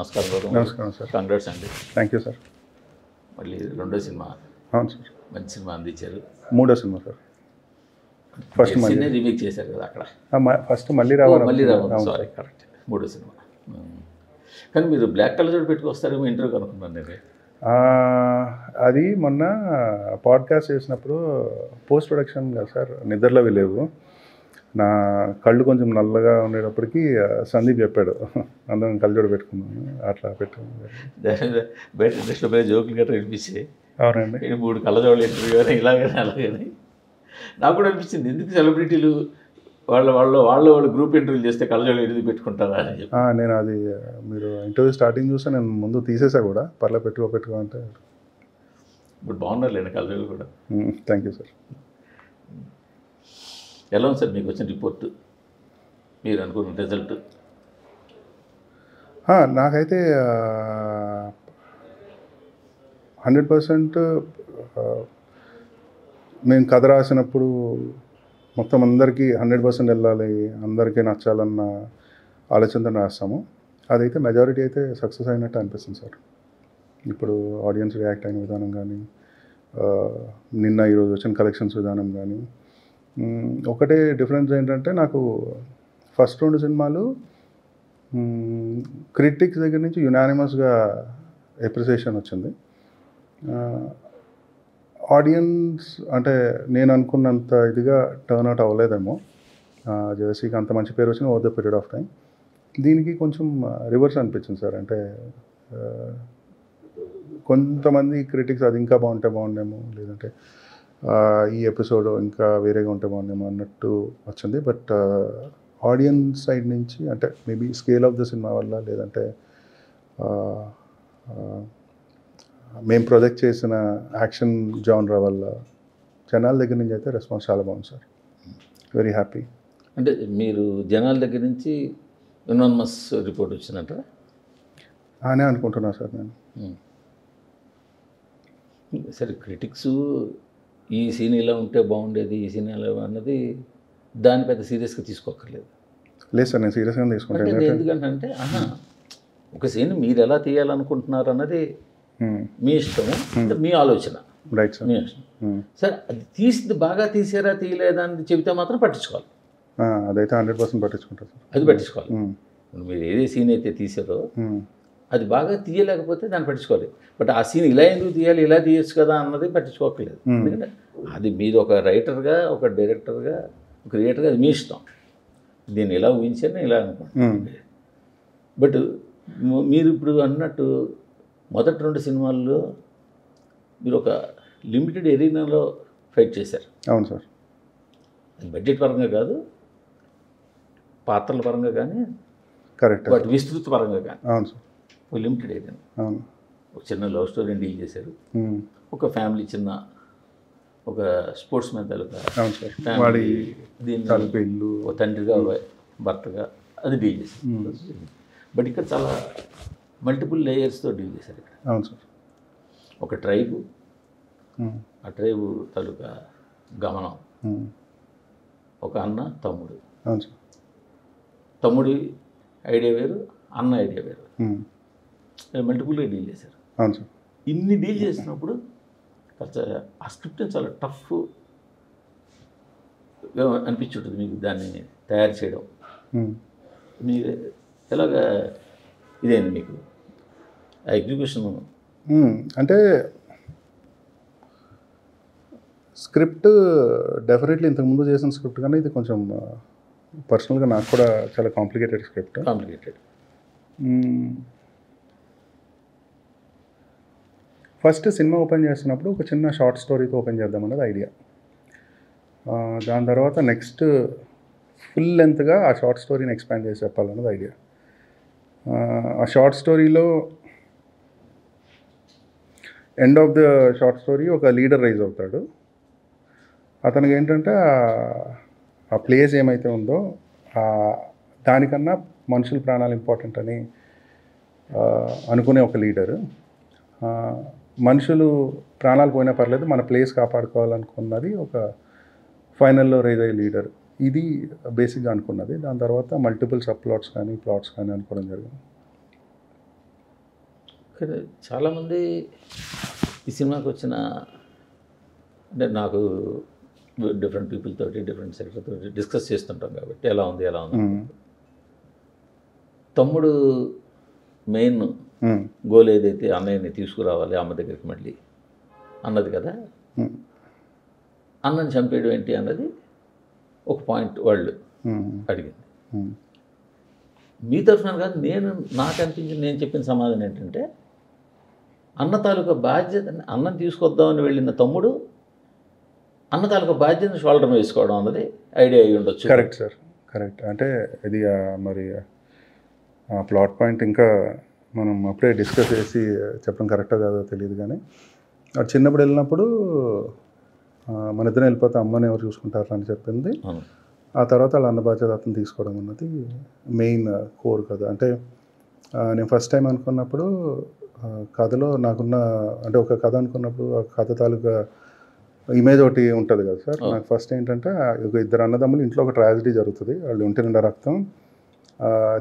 నమస్కారం బాబు. నమస్కారం sir. Congrats అండి. Thank you sir. మళ్ళీ రెండో సినిమా అవును సార్. మంచి సినిమా అందించారు. మూడో cinema sir. First cinema remake చేశారు కదా అక్కడ. ఫస్ట్ మళ్ళీ రావాలి. మళ్ళీ రావాలి, సారీ, కరెక్ట్, మూడో సినిమా. కానీ మీరు బ్లాక్ కలర్ జోడు పెట్టుకొస్తారేమో ఇంటర్వ్యూ అనుకున్నాను నేను. అది మొన్న పాడ్కాస్ట్ చేసినప్పుడు పోస్ట్ ప్రొడక్షన్ కదా సార్, నిద్రలో లేవు, నా కళ్ళు కొంచెం నల్లగా ఉండేటప్పటికి సందీప్ చెప్పాడు అందరం కళ్ళజోడు పెట్టుకున్నాను, అట్లా పెట్టుకున్నాను. బయట ఇండస్ట్రీలో పోయి జోకులు గట్రా వినిపించి అవునండి, 3 కళ్ళజోడులు ఇంటర్వ్యూ అని ఇలాగని అలాగని నాకు కూడా అనిపించింది. ఎందుకు సెలబ్రిటీలు వాళ్ళ గ్రూప్ ఇంటర్వ్యూలు చేస్తే కళ్ళజోడులు ఎందుకు పెట్టుకుంటారా అని చెప్పి. నేను అది మీరు ఇంటర్వ్యూ స్టార్టింగ్ చూస్తే నేను ముందు తీసేసా కూడా, పర్లే పెట్టుకో అంటే. ఇప్పుడు బాగున్నారు లేండి కళ్ళజోడులు కూడా. Thank you sir. ఎలా ఉంది సార్ మీకు వచ్చిన రిపోర్టు, మీరు అనుకున్న రిజల్ట్? నాకైతే 100% మేము కథ రాసినప్పుడు మొత్తం అందరికీ 100% వెళ్ళాలి, అందరికీ నచ్చాలన్న ఆలోచనతో రాస్తాము. అదైతే మెజారిటీ అయితే సక్సెస్ అయినట్టు అనిపిస్తుంది సార్. ఇప్పుడు ఆడియన్స్ రియాక్ట్ అయిన విధానం కానీ, నిన్న ఈరోజు వచ్చిన కలెక్షన్స్ విధానం కానీ. ఒకటే డిఫరెన్స్ ఏంటంటే, నాకు ఫస్ట్ 2 సినిమాలు క్రిటిక్స్ దగ్గర నుంచి యునానిమస్గా ఎప్రిసియేషన్ వచ్చింది. ఆడియన్స్ అంటే నేను అనుకున్నంత ఇదిగా టర్న్అవుట్ అవ్వలేదేమో. జెర్సీకి అంత మంచి పేరు వచ్చిన over the period of time. దీనికి కొంచెం రివర్స్ అనిపించింది సార్. అంటే కొంతమంది క్రిటిక్స్ అది ఇంకా బాగుండేమో, లేదంటే ఈ ఎపిసోడ్ ఇంకా వేరేగా ఉంటే బాగుండేమో అన్నట్టు వచ్చింది. బట్ ఆడియన్స్ సైడ్ నుంచి అంటే maybe scale of the cinema వల్ల, లేదంటే మేము ప్రొజెక్ట్ చేసిన యాక్షన్ జానరా వల్ల జనాల దగ్గర నుంచి అయితే రెస్పాన్స్ చాలా బాగుంది సార్. Very happy. అంటే మీరు జనాల దగ్గర నుంచి యునానిమస్ రిపోర్ట్ వచ్చినట్ట అనే అనుకుంటున్నాను సార్ నేను. సరే, క్రిటిక్స్ ఈ సీన్ ఇలా ఉంటే బాగుండేది, ఈ సీన్ ఇలా అన్నది దాన్ని పెద్ద సీరియస్గా తీసుకోక్కర్లేదు. లేదు సార్, నేను సీరియస్గా తీసుకుంటాను. ఎందుకంటే ఒక సీన్ మీరు ఎలా తీయాలనుకుంటున్నారు అన్నది మీ ఇష్టము, మీ ఆలోచన, రైట్ సార్. మీ ఇష్టం. సరే, అది తీసింది బాగా తీసారా తీయలేదా అని చెబితే మాత్రం పట్టించుకోవాలి. అదైతే 100% పట్టించుకుంటారు సార్. అది పట్టించుకోవాలి. మీరు ఏదే సీన్ అయితే తీసారో అది బాగా తీయలేకపోతే దాన్ని పట్టించుకోవాలి. బట్ ఆ సీన్ ఇలా ఎందుకు తీయాలి, ఇలా తీయచ్చు కదా అన్నది పట్టించుకోకలేదు. ఎందుకంటే అది మీరు ఒక రైటర్గా, ఒక డైరెక్టర్గా, ఒక క్రియేటర్గా అది మీ ఇష్టం. దీన్ని ఇలా ఊహించాను, ఇలా అనుకుంటున్నాను. బట్ మీరు ఇప్పుడు అన్నట్టు మొదటి 2 సినిమాల్లో మీరు ఒక లిమిటెడ్ ఎరీనాలో ఫైట్ చేశారు. అవును సార్. అది బడ్జెట్ పరంగా కాదు, పాత్రల పరంగా కానీ, కరెక్ట్, వాటి విస్తృత పరంగా కానీ. అవును సార్. ఒక లిమిటెడ్ ఏరియా, అవును. ఒక చిన్న లవ్ స్టోరీని డీల్ చేశారు. ఒక ఫ్యామిలీ చిన్న ఒక స్పోర్ట్స్ మ్యాన్ తాలూకా ఫ్యామిలీ, దీన్ని ఒక తండ్రిగా భర్తగా అది డీల్ చేశారు. బట్ ఇక్కడ చాలా మల్టిపుల్ లేయర్స్తో డీల్ చేశారు ఇక్కడ. అవును సార్. ఒక ట్రైబు, ఆ ట్రైబు తాలూకా గమనం, ఒక అన్న తమ్ముడు. అవును సార్. తమ్ముడి ఐడియా వేరు, అన్న ఐడియా వేరు, మల్టిపుల్గా డీల్ చేశారు. అవును సార్. ఇన్ని డీల్ చేసినప్పుడు ఆ స్క్రిప్ట్ చాలా టఫ్ అనిపించుంటుంది మీకు దాన్ని తయారు చేయడం. మీరు ఎలాగా ఇదేంది మీకు ఆ ఎగ్జిక్యూషన్? అంటే స్క్రిప్ట్ డెఫినెట్లీ ఇంతకుముందు చేసిన స్క్రిప్ట్ కానీ ఇది కొంచెం పర్సనల్గా నాకు కూడా చాలా complicated script. First cinema open చేస్తున్నప్పుడు ఒక చిన్న షార్ట్ స్టోరీతో ఓపెన్ చేద్దామన్నది ఐడియా. దాని తర్వాత నెక్స్ట్ ఫుల్ లెంత్గా ఆ షార్ట్ స్టోరీని ఎక్స్పాండ్ చేసి చెప్పాలన్నది ఐడియా. ఆ షార్ట్ స్టోరీలో end of the short story ఒక లీడర్ రైజ్ అవుతాడు. అతనికి ఏంటంటే ఆ ప్లేస్ ఏమైతే ఉందో దానికన్నా మనుషుల ప్రాణాలు ఇంపార్టెంట్ అని అనుకునే ఒక లీడరు. మనుషులు ప్రాణాలు పోయినా పర్లేదు, మన ప్లేస్ కాపాడుకోవాలనుకున్నది ఒక ఫైనల్లో రైజ్ అయ్యే లీడర్. ఇది బేసిక్గా అనుకున్నది. దాని తర్వాత మల్టిపుల్ సబ్ ప్లాట్స్ కానీ ప్లాట్స్ కానీ అనుకోవడం జరిగింది. కానీ చాలామంది ఈ సినిమాకి వచ్చిన అంటే నాకు డిఫరెంట్ పీపుల్ తోటి డిఫరెంట్ సెక్టర్ తోటి డిస్కస్ చేస్తుంటాం కాబట్టి ఎలా ఉంది తమ్ముడు మెయిన్ గోల్ ఏదైతే అన్నయ్యని తీసుకురావాలి అమ్మ దగ్గరికి మళ్ళీ అన్నది కదా, అన్నని చంపేయడం ఏంటి అన్నది ఒక పాయింట్ వాళ్ళు అడిగింది. మీ తరఫున కాదు, నాకు అనిపించింది, నేను చెప్పిన సమాధానం ఏంటంటే అన్న తాలూకా బాధ్యత, అన్నం తీసుకొద్దామని వెళ్ళిన తమ్ముడు అన్న తాలూకా బాధ్యతను షోల్డర్ వేసుకోవడం అన్నది ఐడియా అయ్యి ఉండొచ్చు. Correct sir, correct. అంటే ఇది మరి ప్లాట్ పాయింట్ ఇంకా మనం అప్పుడే డిస్కస్ చేసి చెప్పడం కరెక్టో కాదో తెలియదు, కానీ అది చిన్నప్పుడు వెళ్ళినప్పుడు మన ఇద్దరం వెళ్ళిపోతే అమ్మని ఎవరు చూసుకుంటారు అని చెప్పింది. ఆ తర్వాత వాళ్ళ అన్న బాధ్యత అతను తీసుకోవడం అన్నది మెయిన్ కోర్ కదా. అంటే నేను ఫస్ట్ టైం అనుకున్నప్పుడు కథలో నాకున్న, అంటే ఒక కథ అనుకున్నప్పుడు ఆ కథ తాలూకా ఇమేజ్ ఒకటి ఉంటుంది కదా సార్. నాకు ఫస్ట్ ఏంటంటే ఒక ఇద్దరు అన్నదమ్ములు ఇంట్లో ఒక ట్రాజడీ జరుగుతుంది, వాళ్ళు ఒంటి నిండా రక్తం,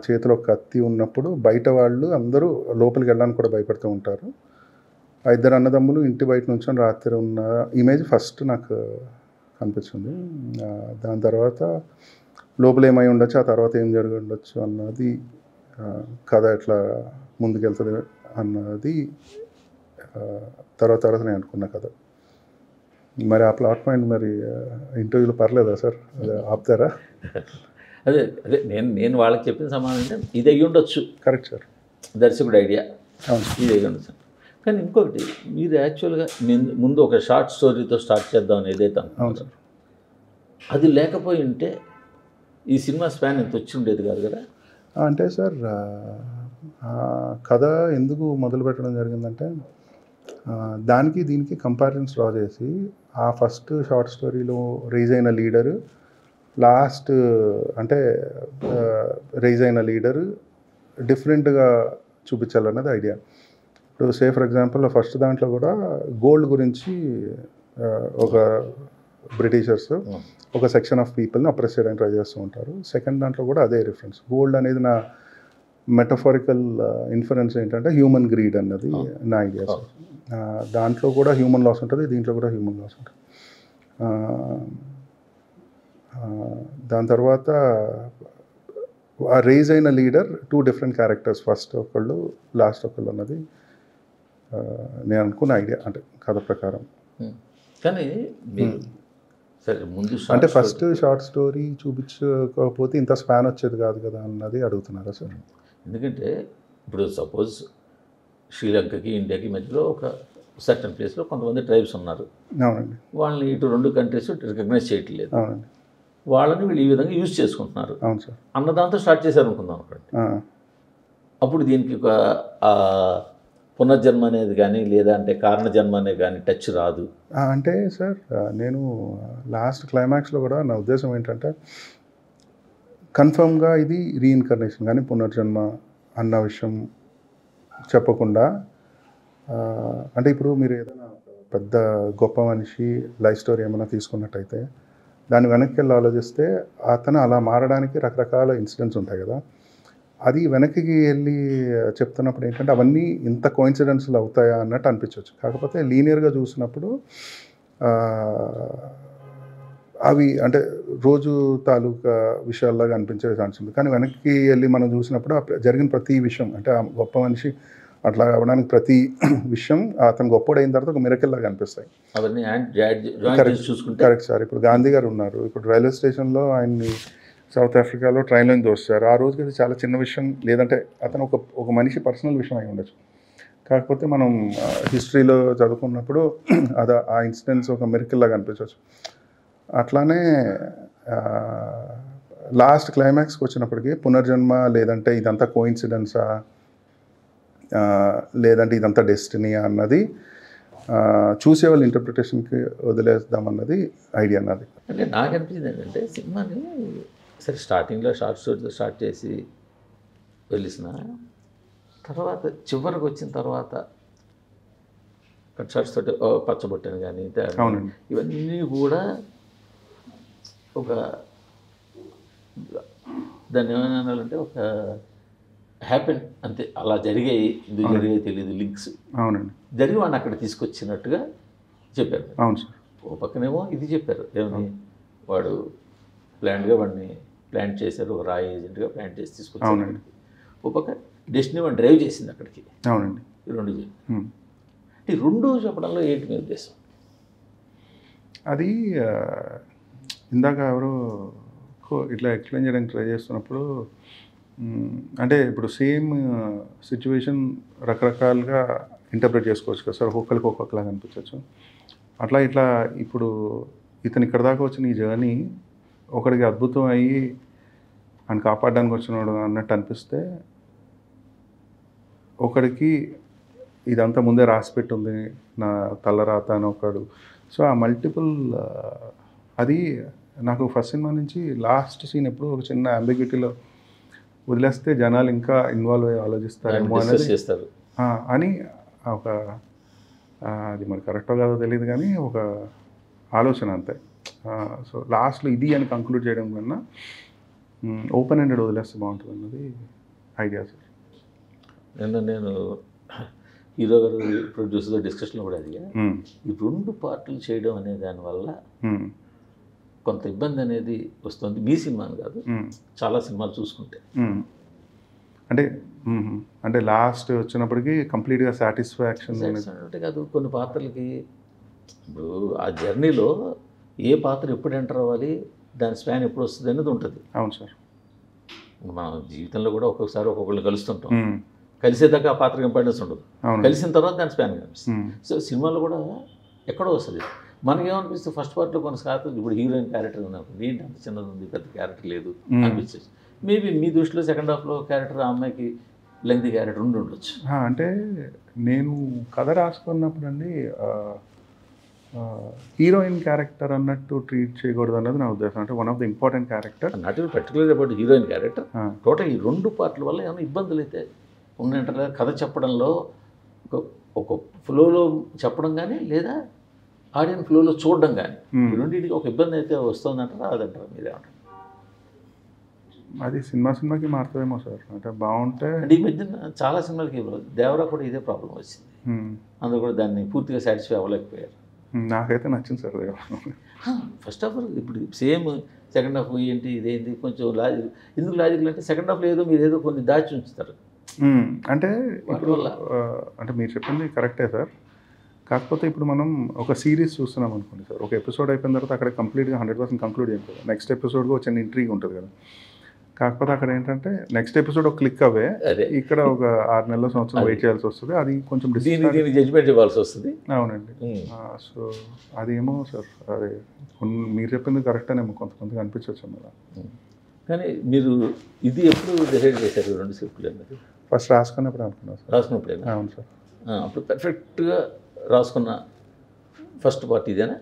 చేతిలో ఒక కత్తి ఉన్నప్పుడు బయట వాళ్ళు అందరూ లోపలికి వెళ్ళడానికి కూడా భయపడుతూ ఉంటారు. ఆ ఇద్దరు అన్నదమ్ములు ఇంటి బయట నుంచి రాత్రి ఉన్న ఇమేజ్ ఫస్ట్ నాకు కనిపించింది. దాని తర్వాత లోపల ఏమై ఉండొచ్చు, ఆ తర్వాత ఏం జరిగి ఉండొచ్చు అన్నది కథ ఎట్లా ముందుకెళ్తుంది అన్నది తర్వాత నేను అనుకున్న కథ. మరి ఆ ప్లాట్ పాయింట్ మరి ఇంటర్వ్యూలో పర్లేదా సార్, అదే ఆపుతారా? అదే అదే నేను వాళ్ళకి చెప్పిన సమాధానం అంటే ఇది అయ్యి ఉండొచ్చు. కరెక్ట్ సార్, దర్శకుడు ఐడియా ఇది అయ్యి ఉండొచ్చు. కానీ ఇంకొకటి, మీరు యాక్చువల్గా ముందు ఒక షార్ట్ స్టోరీతో స్టార్ట్ చేద్దామని ఏదైతే అనుకుంటారు, అది లేకపోయి ఉంటే ఈ సినిమా స్పాన్ ఎంత వచ్చి ఉండేది కాదు కదా. అంటే సార్ కథ ఎందుకు మొదలు పెట్టడం జరిగిందంటే దానికి దీనికి కంపారిజన్స్ డ్రా చేసి ఆ ఫస్ట్ షార్ట్ స్టోరీలో రైజ్ అయిన లీడరు లాస్ట్ అంటే రైజ్ అయిన లీడరు డిఫరెంట్గా చూపించాలన్నది ఐడియా. ఇప్పుడు సే ఫర్ ఎగ్జాంపుల్ ఫస్ట్ దాంట్లో కూడా గోల్డ్ గురించి ఒక బ్రిటిషర్స్ ఒక సెక్షన్ ఆఫ్ పీపుల్ని అప్రెస్ చేయడానికి ట్రై చేస్తూ ఉంటారు. సెకండ్ దాంట్లో కూడా అదే రిఫరెన్స్. గోల్డ్ అనేది నా మెటఫారికల్ ఇన్ఫరెన్స్ ఏంటంటే హ్యూమన్ గ్రీడ్ అన్నది నా ఐడియా. దాంట్లో కూడా హ్యూమన్ లాస్ ఉంటుంది, దీంట్లో కూడా హ్యూమన్ లాస్ ఉంటుంది. దాని తర్వాత ఆ రేజ్ అయిన లీడర్ 2 డిఫరెంట్ క్యారెక్టర్స్, ఫస్ట్ ఒకళ్ళు లాస్ట్ ఒకళ్ళు అన్నది నేను అనుకున్న ఐడియా, అంటే కథ ప్రకారం. కానీ సరే ముందు అంటే ఫస్ట్ షార్ట్ స్టోరీ చూపించకపోతే ఇంత స్పాన్ వచ్చేది కాదు కదా అన్నది అడుగుతున్నారా సార్? ఎందుకంటే ఇప్పుడు సపోజ్ శ్రీలంకకి ఇండియాకి మధ్యలో ఒక సర్టన్ ప్లేస్లో కొంతమంది ట్రైబ్స్ ఉన్నారు. అవునండి. వాళ్ళని ఇటు 2 కంట్రీస్ రికగ్నైజ్ చేయట్లేదు. అవునండి. వాళ్ళని వీళ్ళు ఈ విధంగా యూజ్ చేసుకుంటున్నారు. అవును సార్. అన్నదాంతో స్టార్ట్ చేశారు అనుకుందాం అక్కడ. అప్పుడు దీనికి ఒక పునర్జన్మ అనేది కానీ లేదా అంటే కారణ జన్మ అనేది కానీ టచ్ రాదు. అంటే సార్ నేను లాస్ట్ క్లైమాక్స్లో కూడా నా ఉద్దేశం ఏంటంటే కన్ఫర్మ్గా ఇది రీఇన్కర్నేషన్ కానీ పునర్జన్మ అన్న విషయం చెప్పకుండా, అంటే ఇప్పుడు మీరు ఏదైనా పెద్ద గొప్ప మనిషి లైఫ్ స్టోరీ ఏమైనా తీసుకున్నట్టయితే దాన్ని వెనక్కి వెళ్ళి ఆలోచిస్తే అతను అలా మారడానికి రకరకాల ఇన్సిడెంట్స్ ఉంటాయి కదా. అది వెనక్కి వెళ్ళి చెప్తున్నప్పుడు ఏంటంటే అవన్నీ ఇంత కోయిన్సిడెన్స్లు అవుతాయా అన్నట్టు అనిపించవచ్చు. కాకపోతే లీనియర్గా చూసినప్పుడు అవి అంటే రోజు తాలూకా విషయాల్లాగా అనిపించే ఛాన్స్ ఉంది. కానీ వెనక్కి వెళ్ళి మనం చూసినప్పుడు జరిగిన ప్రతి విషయం, అంటే ఆ గొప్ప మనిషి అట్లా అవ్వడానికి ప్రతి విషయం అతను గొప్పడైన తర్వాత ఒక మిరకల్ లాగా అనిపిస్తాయి. Correct sir. ఇప్పుడు గాంధీ గారు ఉన్నారు, ఇప్పుడు రైల్వే స్టేషన్లో ఆయన్ని సౌత్ ఆఫ్రికాలో ట్రైన్లో దోస్తారు. ఆ రోజుకి అది చాలా చిన్న విషయం, లేదంటే అతను ఒక మనిషి పర్సనల్ విషయం అయి ఉండొచ్చు. కాకపోతే మనం హిస్టరీలో చదువుకున్నప్పుడు అది ఆ ఇన్సిడెంట్స్ ఒక మిరకల్ లాగా అనిపించవచ్చు. అట్లానే లాస్ట్ క్లైమాక్స్కి వచ్చినప్పటికీ పునర్జన్మ లేదంటే ఇదంతా కోయిన్సిడెన్సా లేదంటే ఇదంతా డెస్టినీ అన్నది చూసేవాళ్ళ ఇంటర్ప్రిటేషన్కి వదిలేద్దామన్నది ఐడియా అన్నది. అంటే నాకు అనిపించింది ఏంటంటే సినిమాని సరే స్టార్టింగ్లో షార్ట్ స్టోరీతో స్టార్ట్ చేసి వెళ్ళిసిన తర్వాత చివరికి వచ్చిన తర్వాత కట్ షార్ట్స్ తోటి పచ్చబొట్టని కానీ ఇవన్నీ కూడా ఒక దాన్ని ఏమైనా అనాలంటే ఒక హ్యాపెన్ అంతే, అలా జరిగాయి, ఎందుకు జరిగాయి తెలియదు, లింక్స్ అవునండి. జరిగి వాడిని అక్కడ తీసుకొచ్చినట్టుగా చెప్పారు. అవును సార్. ఓ పక్కనేమో ఇది చెప్పారు, ఏమని వాడు ప్లాన్గా వాడిని ప్లాన్ చేశారు, ఒక రాయి ఏజెంట్గా ప్లాన్ చేసి తీసుకొచ్చారు. అవునండి. ఓ పక్క డెస్టినీ వాడిని డ్రైవ్ చేసింది అక్కడికి. అవునండి. ఈ రెండు ఈ రెండు చెప్పడంలో ఏంటి మీ ఉద్దేశం? అది ఇందాక ఎవరు ఇట్లా ఎక్స్ప్లెయిన్ చేయడానికి ట్రై చేస్తున్నప్పుడు అంటే ఇప్పుడు సేమ్ సిచ్యువేషన్ రకరకాలుగా ఇంటర్ప్రిట్ చేసుకోవచ్చు కదా సార్, ఒక్కొక్కరికి ఒక్కొక్కలాగా అనిపించవచ్చు. అట్లా ఇట్లా ఇప్పుడు ఇతను ఇక్కడ దాకా వచ్చిన ఈ జర్నీ ఒకడికి అద్భుతం అయ్యి ఆయన కాపాడడానికి వచ్చినాడు అన్నట్టు అనిపిస్తే, ఒకడికి ఇదంతా ముందే రాసిపెట్టి ఉంది నా తలరాత అని ఒకడు. సో ఆ మల్టిపుల్ అది నాకు ఫస్ట్ సినిమా నుంచి లాస్ట్ సీన్ ఎప్పుడు ఒక చిన్న అంబిగ్యూటీలో వదిలేస్తే జనాలు ఇంకా ఇన్వాల్వ్ అయ్యి ఆలోచిస్తారేమో అనేది చేస్తారు అని ఒక అది మరి కరెక్టో కాదో తెలియదు కానీ ఒక ఆలోచన అంతే. సో లాస్ట్లో ఇది అని కంక్లూడ్ చేయడం కన్నా ఓపెన్ ఎండెడ్ వదిలేస్తే బాగుంటుంది అన్నది ఐడియా సార్. నేను హీరో గారు ప్రొడ్యూసర్ డిస్కషన్లో కూడా అదిగా, ఈ రెండు పార్ట్లు చేయడం అనే దానివల్ల కొంత ఇబ్బంది అనేది వస్తుంది. మీ సినిమాని కాదు, చాలా సినిమాలు చూసుకుంటే అంటే లాస్ట్ వచ్చినప్పటికీ కంప్లీట్గా సాటిస్ఫాక్షన్ అంటే కాదు. కొన్ని పాత్రలకి ఇప్పుడు ఆ జర్నీలో ఏ పాత్ర ఎప్పుడు ఎంటర్ అవ్వాలి, దాని స్పాన్ ఎప్పుడు వస్తుంది అనేది ఉంటుంది. అవును సార్. మన జీవితంలో కూడా ఒక్కొక్కసారి ఒక్కొక్కళ్ళు కలుస్తుంటాం, కలిసేదాకా ఆ పాత్రకి ఇంపార్టెన్స్ ఉండదు, కలిసిన తర్వాత దాని స్పాన్ కనిపిస్తుంది. సో సినిమాలో కూడా ఎక్కడో వస్తుంది. మనకేమనిపిస్తుంది ఫస్ట్ పార్ట్లో కొనసాగుతుంది. ఇప్పుడు హీరోయిన్ క్యారెక్టర్ ఉన్నప్పుడు ఏంటి అంత చిన్నది ఉంది, పెద్ద క్యారెక్టర్ లేదు అనిపించేది. మేబీ మీ దృష్టిలో సెకండ్ హాఫ్లో క్యారెక్టర్ ఆ అమ్మాయికి లెంగ్తీ క్యారెక్టర్ ఉండొచ్చు. అంటే నేను కథ రాసుకున్నప్పుడు అండి హీరోయిన్ క్యారెక్టర్ అన్నట్టు ట్రీట్ చేయకూడదు అన్నది నా ఉద్దేశం. అంటే one of the important character, not particular about heroine character. Total ఈ రెండు పార్ట్ల వల్ల ఏమైనా ఇబ్బందులు అయితే ఉన్నాయంటారా? కథ చెప్పడంలో ఒక ఫ్లోలో చెప్పడం కానీ, లేదా ఆడియన్స్ ఫ్లోలో చూడడం కానీ, ఈ రెండింటికి ఒక ఇబ్బంది అయితే వస్తుందంటారా అదంటారా? మీరేమంటారు? అది సినిమాకి మారుతుందేమో సార్. అంటే బాగుంటే అంటే ఈ మధ్యన చాలా సినిమాలకి దేవరా కూడా ఇదే ప్రాబ్లం వచ్చింది. అందరూ కూడా దాన్ని పూర్తిగా సాటిస్ఫై అవ్వలేకపోయారు. నాకైతే నచ్చింది సార్ దేవరా. ఫస్ట్ హాఫ్ ఇప్పుడు సేమ్, సెకండ్ హాఫ్ ఏంటి ఇదేంటి కొంచెం లాజిక్. ఎందుకు లాజిక్ అంటే సెకండ్ హాఫ్లో ఏదో మీరు ఏదో కొన్ని దాచి ఉంచుతారు. అంటే ఇప్పుడు అంటే మీరు చెప్పింది కరెక్టే సార్. కాకపోతే ఇప్పుడు మనం ఒక సిరీస్ చూస్తున్నాం అనుకోండి సార్, ఒక ఎపిసోడ్ అయిపోయిన తర్వాత అక్కడ కంప్లీట్గా 100% కంక్లూడ్ అయిపోతుంది. నెక్స్ట్ ఎపిసోడ్గా వచ్చిన ఇంట్రీగ్ ఉంటుంది కదా. కాకపోతే అక్కడ ఏంటంటే నెక్స్ట్ ఎపిసోడ్ ఒక క్లిక్ అవే, ఇక్కడ ఒక 6 నెలల సంవత్సరం వెయిట్ చేయాల్సి వస్తుంది. అది కొంచెం జడ్జిమెంట్ ఇవ్వాల్సి వస్తుంది. అవునండి. సో అదేమో సార్, అదే మీరు చెప్పింది కరెక్టేనేమో కొంతమందికి అనిపించవచ్చు అన్నమాట. కానీ మీరు ఇది ఎప్పుడు డిసైడ్ చేశారు రెండు స్క్రిప్ట్లు అన్నది? ఫస్ట్ రాసుకున్నప్పుడు అనుకున్నాను సార్. రాసుకున్నప్పుడు? అవును సార్. అప్పుడు పర్ఫెక్ట్గా రాసుకున్న ఫస్ట్ పార్ట్ ఇదేనా?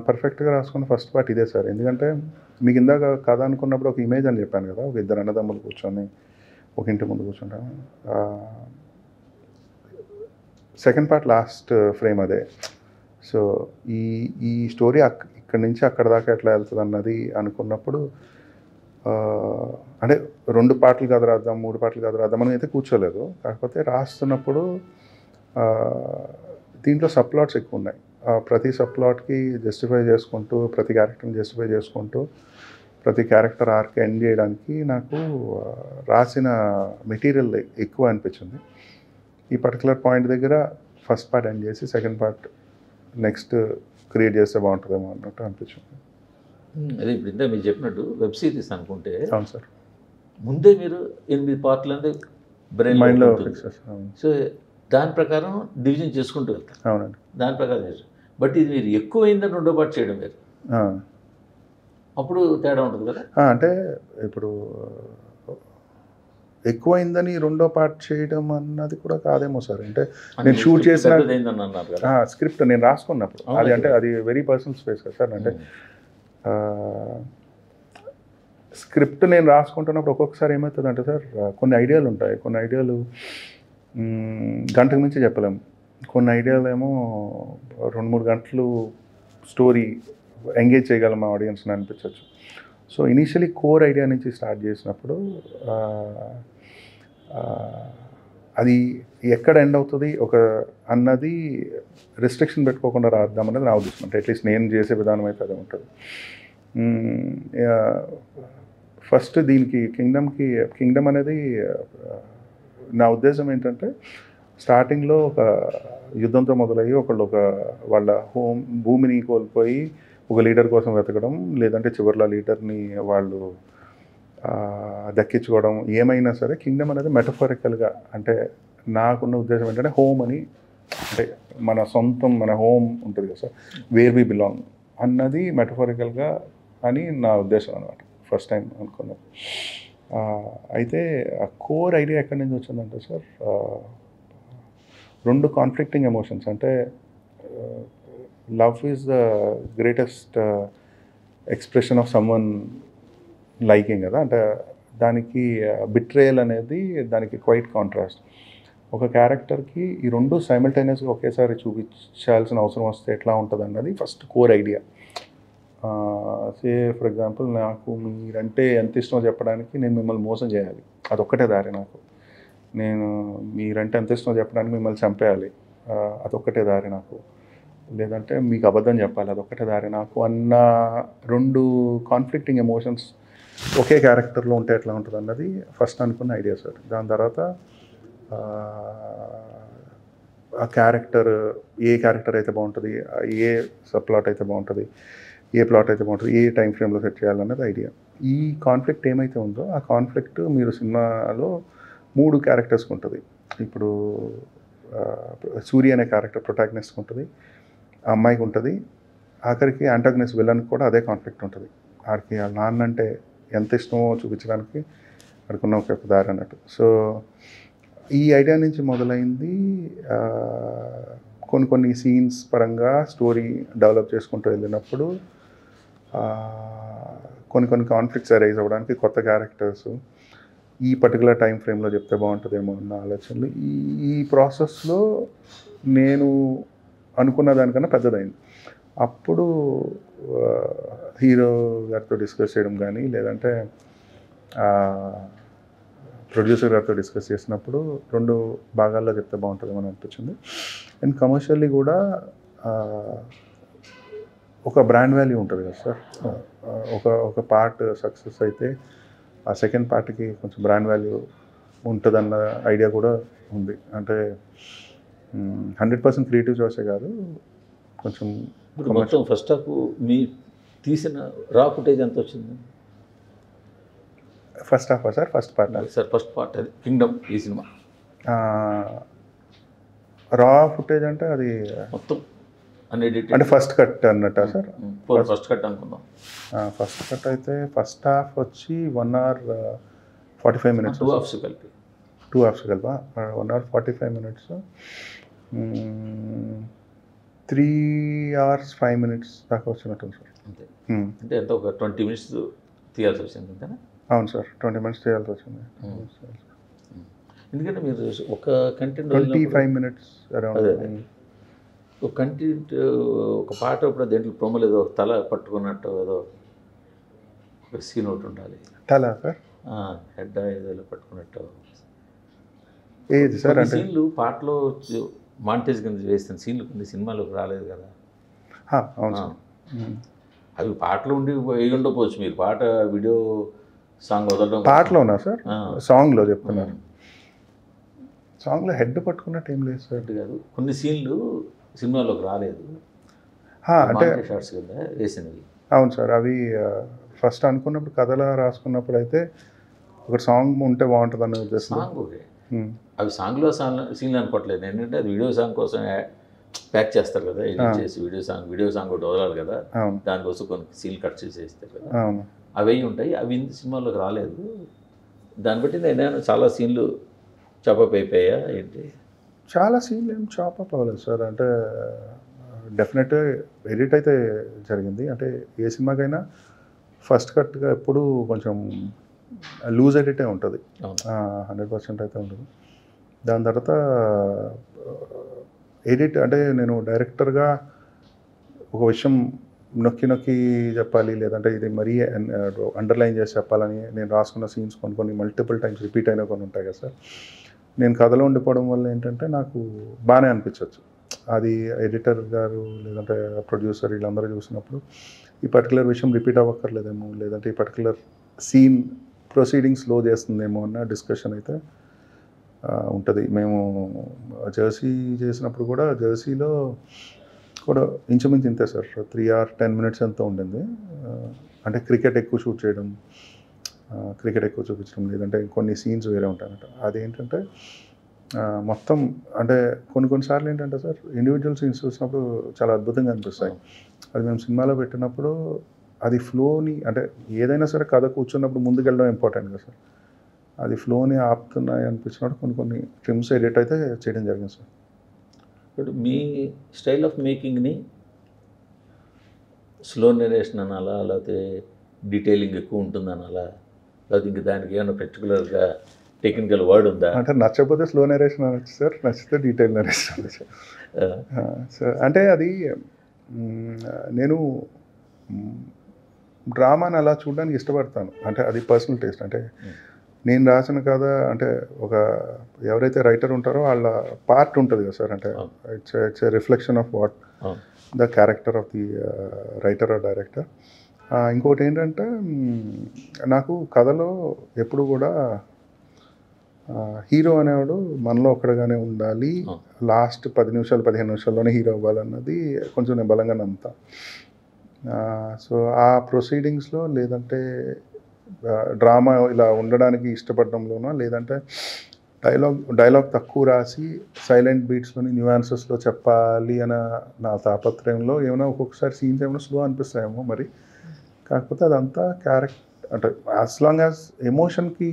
పర్ఫెక్ట్గా రాసుకున్న ఫస్ట్ పార్ట్ ఇదే సార్. ఎందుకంటే మీకు ఇందాక కథ అనుకున్నప్పుడు ఒక ఇమేజ్ అని చెప్పాను కదా, ఒక ఇద్దరు అన్నదమ్ములు కూర్చొని ఒక ఇంటి ముందు కూర్చుంటాను. సెకండ్ పార్ట్ లాస్ట్ ఫ్రేమ్ అదే. సో ఈ స్టోరీ ఇక్కడి నుంచి అక్కడ దాకా ఎట్లా వెళ్తుంది అన్నది అనుకున్నప్పుడు, అంటే 2 పార్ట్లు కథ రాద్దాం, 3 పార్ట్లు కథ రాద్దాం అని అయితే కూర్చోలేదు. కాకపోతే రాస్తున్నప్పుడు దీంట్లో సబ్ ప్లాట్స్ ఎక్కువ ఉన్నాయి. ప్రతి సబ్ ప్లాట్కి జస్టిఫై చేసుకుంటూ, ప్రతి క్యారెక్టర్ని జస్టిఫై చేసుకుంటూ, ప్రతి క్యారెక్టర్ ఆర్క్ ఎండ్ చేయడానికి నాకు రాసిన మెటీరియల్ ఎక్కువ అనిపించింది. ఈ పర్టికులర్ పాయింట్ దగ్గర ఫస్ట్ పార్ట్ ఎండ్ చేసి సెకండ్ పార్ట్ నెక్స్ట్ క్రియేట్ చేస్తే బాగుంటుందేమో అన్నట్టు అనిపించింది. అదే ఇప్పుడు ఇంత మీరు చెప్పినట్టు వెబ్ సిరీస్ అనుకుంటే, అవును సార్, ముందే మీరు 8 పార్ట్లు అంటే బ్రెయిన్ మైండ్లో ఫిక్స్ చేస్తాం. సో దాని ప్రకారం డివిజన్ చేసుకుంటూ వెళ్తారు. అవునండి. దాని ప్రకారం చేస్తారు. బట్ ఇది మీరు ఎక్కువైందని 2వ పార్ట్ చేయడం వేరు, అప్పుడు తేడా ఉంటుంది కదా. అంటే ఇప్పుడు ఎక్కువైందని 2వ పార్ట్ చేయడం అన్నది కూడా కాదేమో సార్. అంటే నేను షూట్ చేసిన స్క్రిప్ట్ నేను రాసుకున్నప్పుడు అది, అంటే అది వెరీ పర్సనల్ స్పేస్ కదా సార్. అంటే స్క్రిప్ట్ నేను రాసుకుంటున్నప్పుడు ఒక్కొక్కసారి ఏమవుతుంది అంటే సార్, కొన్ని ఐడియాలు ఉంటాయి. కొన్ని ఐడియాలు గంటకు మించి చెప్పలేము. కొన్ని ఐడియాలు ఏమో 2-3 గంటలు స్టోరీ ఎంగేజ్ చేయగలం మా ఆడియన్స్ని అనిపించవచ్చు. సో ఇనీషియలీ కోర్ ఐడియా నుంచి స్టార్ట్ చేసినప్పుడు అది ఎక్కడ ఎండ్ అవుతుంది అన్నది రెస్ట్రిక్షన్ పెట్టుకోకుండా రాద్దామనేది నా ఉద్దేశం. అంటే అట్లీస్ట్ నేను చేసే విధానం అయితే అదే ఉంటుంది. ఫస్ట్ దీనికి కింగ్డమ్ అనేది నా ఉద్దేశం ఏంటంటే స్టార్టింగ్లో ఒక యుద్ధంతో మొదలయ్యి వాళ్ళ భూమిని కోల్పోయి ఒక లీడర్ కోసం వెతకడం, లేదంటే చివరిలో లీడర్ని వాళ్ళు దక్కించుకోవడం, ఏమైనా సరే కింగ్డమ్ అనేది మెటఫరికల్గా, అంటే నాకున్న ఉద్దేశం ఏంటంటే హోమ్ అని, అంటే మన సొంతం, మన హోమ్ ఉంటుంది కదా సార్, వేర్ వి బిలాంగ్ అన్నది మెటఫరికల్గా అని నా ఉద్దేశం అనమాట. ఫస్ట్ టైం అనుకున్నాను. అయితే ఆ కోర్ ఐడియా ఎక్కడి నుంచి వచ్చిందంటే సార్, రెండు కాన్ఫ్లిక్టింగ్ ఎమోషన్స్, అంటే love is the greatest expression of someone liking కదా, అంటే దానికి బిట్రేయల్ అనేది దానికి క్వైట్ కాంట్రాస్ట్. ఒక క్యారెక్టర్కి ఈ రెండు సైమల్టేనియస్గా ఒకేసారి చూపించాల్సిన అవసరం వస్తే ఎట్లా ఉంటుంది అన్నది first core idea. Say for example, నాకు మీరంటే ఎంత ఇష్టమో చెప్పడానికి నేను మిమ్మల్ని మోసం చేయాలి, అదొక్కటే దారి నాకు. మీరంటే ఎంత ఇష్టమో చెప్పడానికి మిమ్మల్ని చంపేయాలి, అదొక్కటే దారి నాకు. లేదంటే మీకు అబద్ధం చెప్పాలి, అదొక్కటే దారి నాకు అన్న రెండు కాన్ఫ్లిక్టింగ్ ఎమోషన్స్ ఒకే క్యారెక్టర్లో ఉంటే ఎట్లా ఉంటుంది అన్నది ఫస్ట్ అనుకున్న ఐడియా సార్. దాని తర్వాత ఆ క్యారెక్టర్, ఏ క్యారెక్టర్ అయితే బాగుంటుంది, ఏ సబ్ ప్లాట్ అయితే బాగుంటుంది, ఏ ప్లాట్ అయితే బాగుంటుంది, ఏ టైం ఫ్రేమ్లో సెట్ చేయాలన్నది ఐడియా. ఈ కాన్ఫ్లిక్ట్ ఏమైతే ఉందో ఆ కాన్ఫ్లిక్ట్ మీరు సినిమాలో 3 క్యారెక్టర్స్కి ఉంటుంది. ఇప్పుడు సూర్య అనే క్యారెక్టర్ ప్రొటాగనిస్ట్కి ఉంటుంది, ఆ అమ్మాయికి ఉంటుంది, ఆఖరికి యాంటాగనిస్ట్ విలన్కి కూడా అదే కాన్ఫ్లిక్ట్ ఉంటుంది. ఆడికి ఆ నాన్న అంటే ఎంత ఇష్టమో చూపించడానికి ఆడుకున్న ఒక దారి అన్నట్టు. సో ఈ ఐడియా నుంచి మొదలైంది. కొన్ని సీన్స్ పరంగా స్టోరీ డెవలప్ చేసుకుంటూ వెళ్ళినప్పుడు కొన్ని కాన్ఫ్లిక్ట్స్ అరైజ్ అవ్వడానికి కొత్త క్యారెక్టర్స్ ఈ పర్టికులర్ టైం ఫ్రేమ్లో చెప్తే బాగుంటుందేమో అన్న ఆలోచనలు ఈ ప్రాసెస్లో నేను అనుకున్న దానికన్నా పెద్దదైంది. అప్పుడు హీరో గారితో డిస్కస్ చేయడం కానీ, లేదంటే ప్రొడ్యూసర్ గారితో డిస్కస్ చేసినప్పుడు 2 భాగాల్లో చెప్తే బాగుంటుందేమో అనిపించింది. అండ్ కమర్షియల్లీ కూడా ఒక బ్రాండ్ వాల్యూ ఉంటుంది కదా సార్. ఒక పార్ట్ సక్సెస్ అయితే ఆ సెకండ్ పార్ట్కి కొంచెం బ్రాండ్ వాల్యూ ఉంటుందన్న ఐడియా కూడా ఉంది. అంటే 100% క్రియేటివ్ చాయిసే కాదు, కొంచెం మొత్తం ఫస్ట్ హాఫ్ మీ తీసిన రా ఫుటేజ్ ఎంత వచ్చింది? First half sir, first part sir, first part అది కింగ్డమ్ ఈ సినిమా రా ఫుటేజ్ అంటే అది మొత్తం అన్ఎడిటెడ్, అంటే ఫస్ట్ కట్ అన్నట్ట సార్? ఫస్ట్ కట్ అనుకుందాం. ఫస్ట్ కట్ అయితే ఫస్ట్ హాఫ్ వచ్చి 1 hour 45 minutes, 2 hours కలిపి 2 hours కలిపా 1 hour 45 minutes, 3 hours 5 minutes దాకా వచ్చినట్టుంది సార్. అంతే, అంటే ఎంత ఒక 20 minutes తీయాల్సి వచ్చింది అంతేనా? అవును సార్, 20 minutes చేయాల్సి వచ్చింది. ఎందుకంటే మీరు ఒక కంటెంట్ 25 minutes అరౌండ్. ఒక కంటెంట్ ఒక పాట ఇప్పుడు దేంట్లో ప్రోమోలు ఏదో తల పట్టుకున్నట్టు ఏదో ఒక సీన్ ఒకటి ఉండాలి. తల సార్, హెడ్ ఏదో పట్టుకున్నట్టు ఏది సార్? అంటే సీన్లు పాటలో మాంటేజ్ కింద వేసిన సీన్లు కొన్ని సినిమాలోకి రాలేదు కదా. అవును సార్, అవి పాటలు ఉండి వేయి ఉండకపోవచ్చు. మీరు పాట వీడియో సాంగ్ వదలడం పాటలోనా సార్? సాంగ్లో చెప్తున్నారు. సాంగ్లో హెడ్ పట్టుకున్నట్టు ఏం లేదు సార్. కాదు, కొన్ని సీన్లు సినిమాలోకి రాలేదు, అంటే షార్ట్స్ కింద వేసినవి. అవును సార్, అవి ఫస్ట్ అనుకున్నప్పుడు కథలా రాసుకున్నప్పుడు అయితే ఒక సాంగ్ ఉంటే బాగుంటుంది అనే ఉద్దేశం. సాంగ్ ఓకే, అవి సాంగ్లో సీన్లు అనుకోవట్లేదు. ఏంటంటే అది వీడియో సాంగ్ కోసం ప్యాక్ చేస్తారు కదా, ఎడిట్ చేసి వీడియో సాంగ్ ఒకటి వదలాలి కదా, దానికోసం కొన్ని సీన్లు కట్ చేసి వేస్తారు కదా, అవి ఉంటాయి. అవి సినిమాలోకి రాలేదు. దాన్ని బట్టి నేను చాలా సీన్లు చాపప్ అయిపోయా ఏంటి? చాలా సీన్లు ఏం చాపప్ అవ్వలేదు సార్. అంటే డెఫినెట్గా ఎడిట్ అయితే జరిగింది. అంటే ఏ సినిమాకైనా ఫస్ట్ కట్గా ఎప్పుడు కొంచెం లూజ్ ఎడిటే ఉంటుంది, 100% అయితే ఉంటుంది. దాని తర్వాత ఎడిట్ అంటే నేను డైరెక్టర్గా ఒక విషయం నొక్కి నొక్కి చెప్పాలి, లేదంటే ఇది మరీ అండర్లైన్ చేసి చెప్పాలని నేను రాసుకున్న సీన్స్ కొన్ని మల్టిపుల్ టైమ్స్ రిపీట్ అయినా కొన్ని ఉంటాయి కదా సార్. నేను కథలో ఉండిపోవడం వల్ల ఏంటంటే నాకు బాగానే అనిపించవచ్చు. అది ఎడిటర్ గారు లేదంటే ప్రొడ్యూసర్ వీళ్ళందరూ చూసినప్పుడు ఈ పర్టికులర్ విషయం రిపీట్ అవ్వక్కర్లేదేమో, లేదంటే ఈ పర్టికులర్ సీన్ ప్రొసీడింగ్ స్లో చేస్తుందేమో అన్న డిస్కషన్ అయితే ఉంటుంది. మేము జెర్సీ చేసినప్పుడు కూడా జెర్సీలో కూడా ఇంచుమించు ఇంతే సార్, 3 or 10 minutes ఎంతో ఉండింది. అంటే క్రికెట్ ఎక్కువ షూట్ చేయడం, క్రికెట్ ఎక్కువ చూపించడం, లేదంటే కొన్ని సీన్స్ వేరే ఉంటాయన్నమాట. అదేంటంటే మొత్తం అంటే కొన్నిసార్లు ఏంటంటే సార్ ఇండివిజువల్ సీన్స్ చూసినప్పుడు చాలా అద్భుతంగా అనిపిస్తాయి. అది మేము సినిమాలో పెట్టినప్పుడు అది ఫ్లోని అంటే ఏదైనా సరే కథ కూర్చున్నప్పుడు ముందుకెళ్ళడం ఇంపార్టెంట్ కదా సార్. అది ఫ్లోని ఆపుతున్నాయి అనిపించినప్పుడు కొన్ని ట్రిమ్స్ ఎడిట్ అయితే చేయడం జరిగింది సార్. ఇప్పుడు మీ స్టైల్ ఆఫ్ మేకింగ్ని స్లో నెరేషన్ అనాలా, లేకపోతే డీటెయిలింగ్ ఎక్కువ ఉంటుంది అనాలా, లేకపోతే ఇంక దానికి ఏమైనా పర్టికులర్గా టెక్నికల్ వర్డ్ ఉందా? అంటే నచ్చకపోతే స్లో నెరేషన్ అనొచ్చు సార్, నచ్చితే డీటెయిల్ నెరేషన్ అనొచ్చు సార్. అంటే అది నేను డ్రామాని అలా చూడడానికి ఇష్టపడతాను. అంటే అది పర్సనల్ టేస్ట్. అంటే నేను రాసిన కథ అంటే ఒక ఎవరైతే రైటర్ ఉంటారో వాళ్ళ పార్ట్ ఉంటుంది కదా సార్. అంటే it's a reflection of what the character of the writer or director. ఇంకోటి ఏంటంటే నాకు కథలో ఎప్పుడు కూడా హీరో అనేవాడు మనలో ఒక్కడగానే ఉండాలి, లాస్ట్ 10 నిమిషాలు 15 నిమిషాల్లోనే హీరో అవ్వాలన్నది కొంచెం నేను బలంగా నమ్ముతా. సో ఆ ప్రొసీడింగ్స్లో లేదంటే డ్రామా ఇలా ఉండడానికి ఇష్టపడడంలోనో, లేదంటే డైలాగ్ తక్కువ రాసి సైలెంట్ బీట్స్లోని న్యూయాన్సెస్లో చెప్పాలి అన్న నా తాపత్రయంలో ఏమైనా ఒక్కొక్కసారి సీన్స్ ఏమైనా స్లో అనిపిస్తాయేమో మరి. కాకపోతే అదంతా క్యారెక్టర్ అంటే యాజ్ లాంగ్ యాజ్ ఎమోషన్కి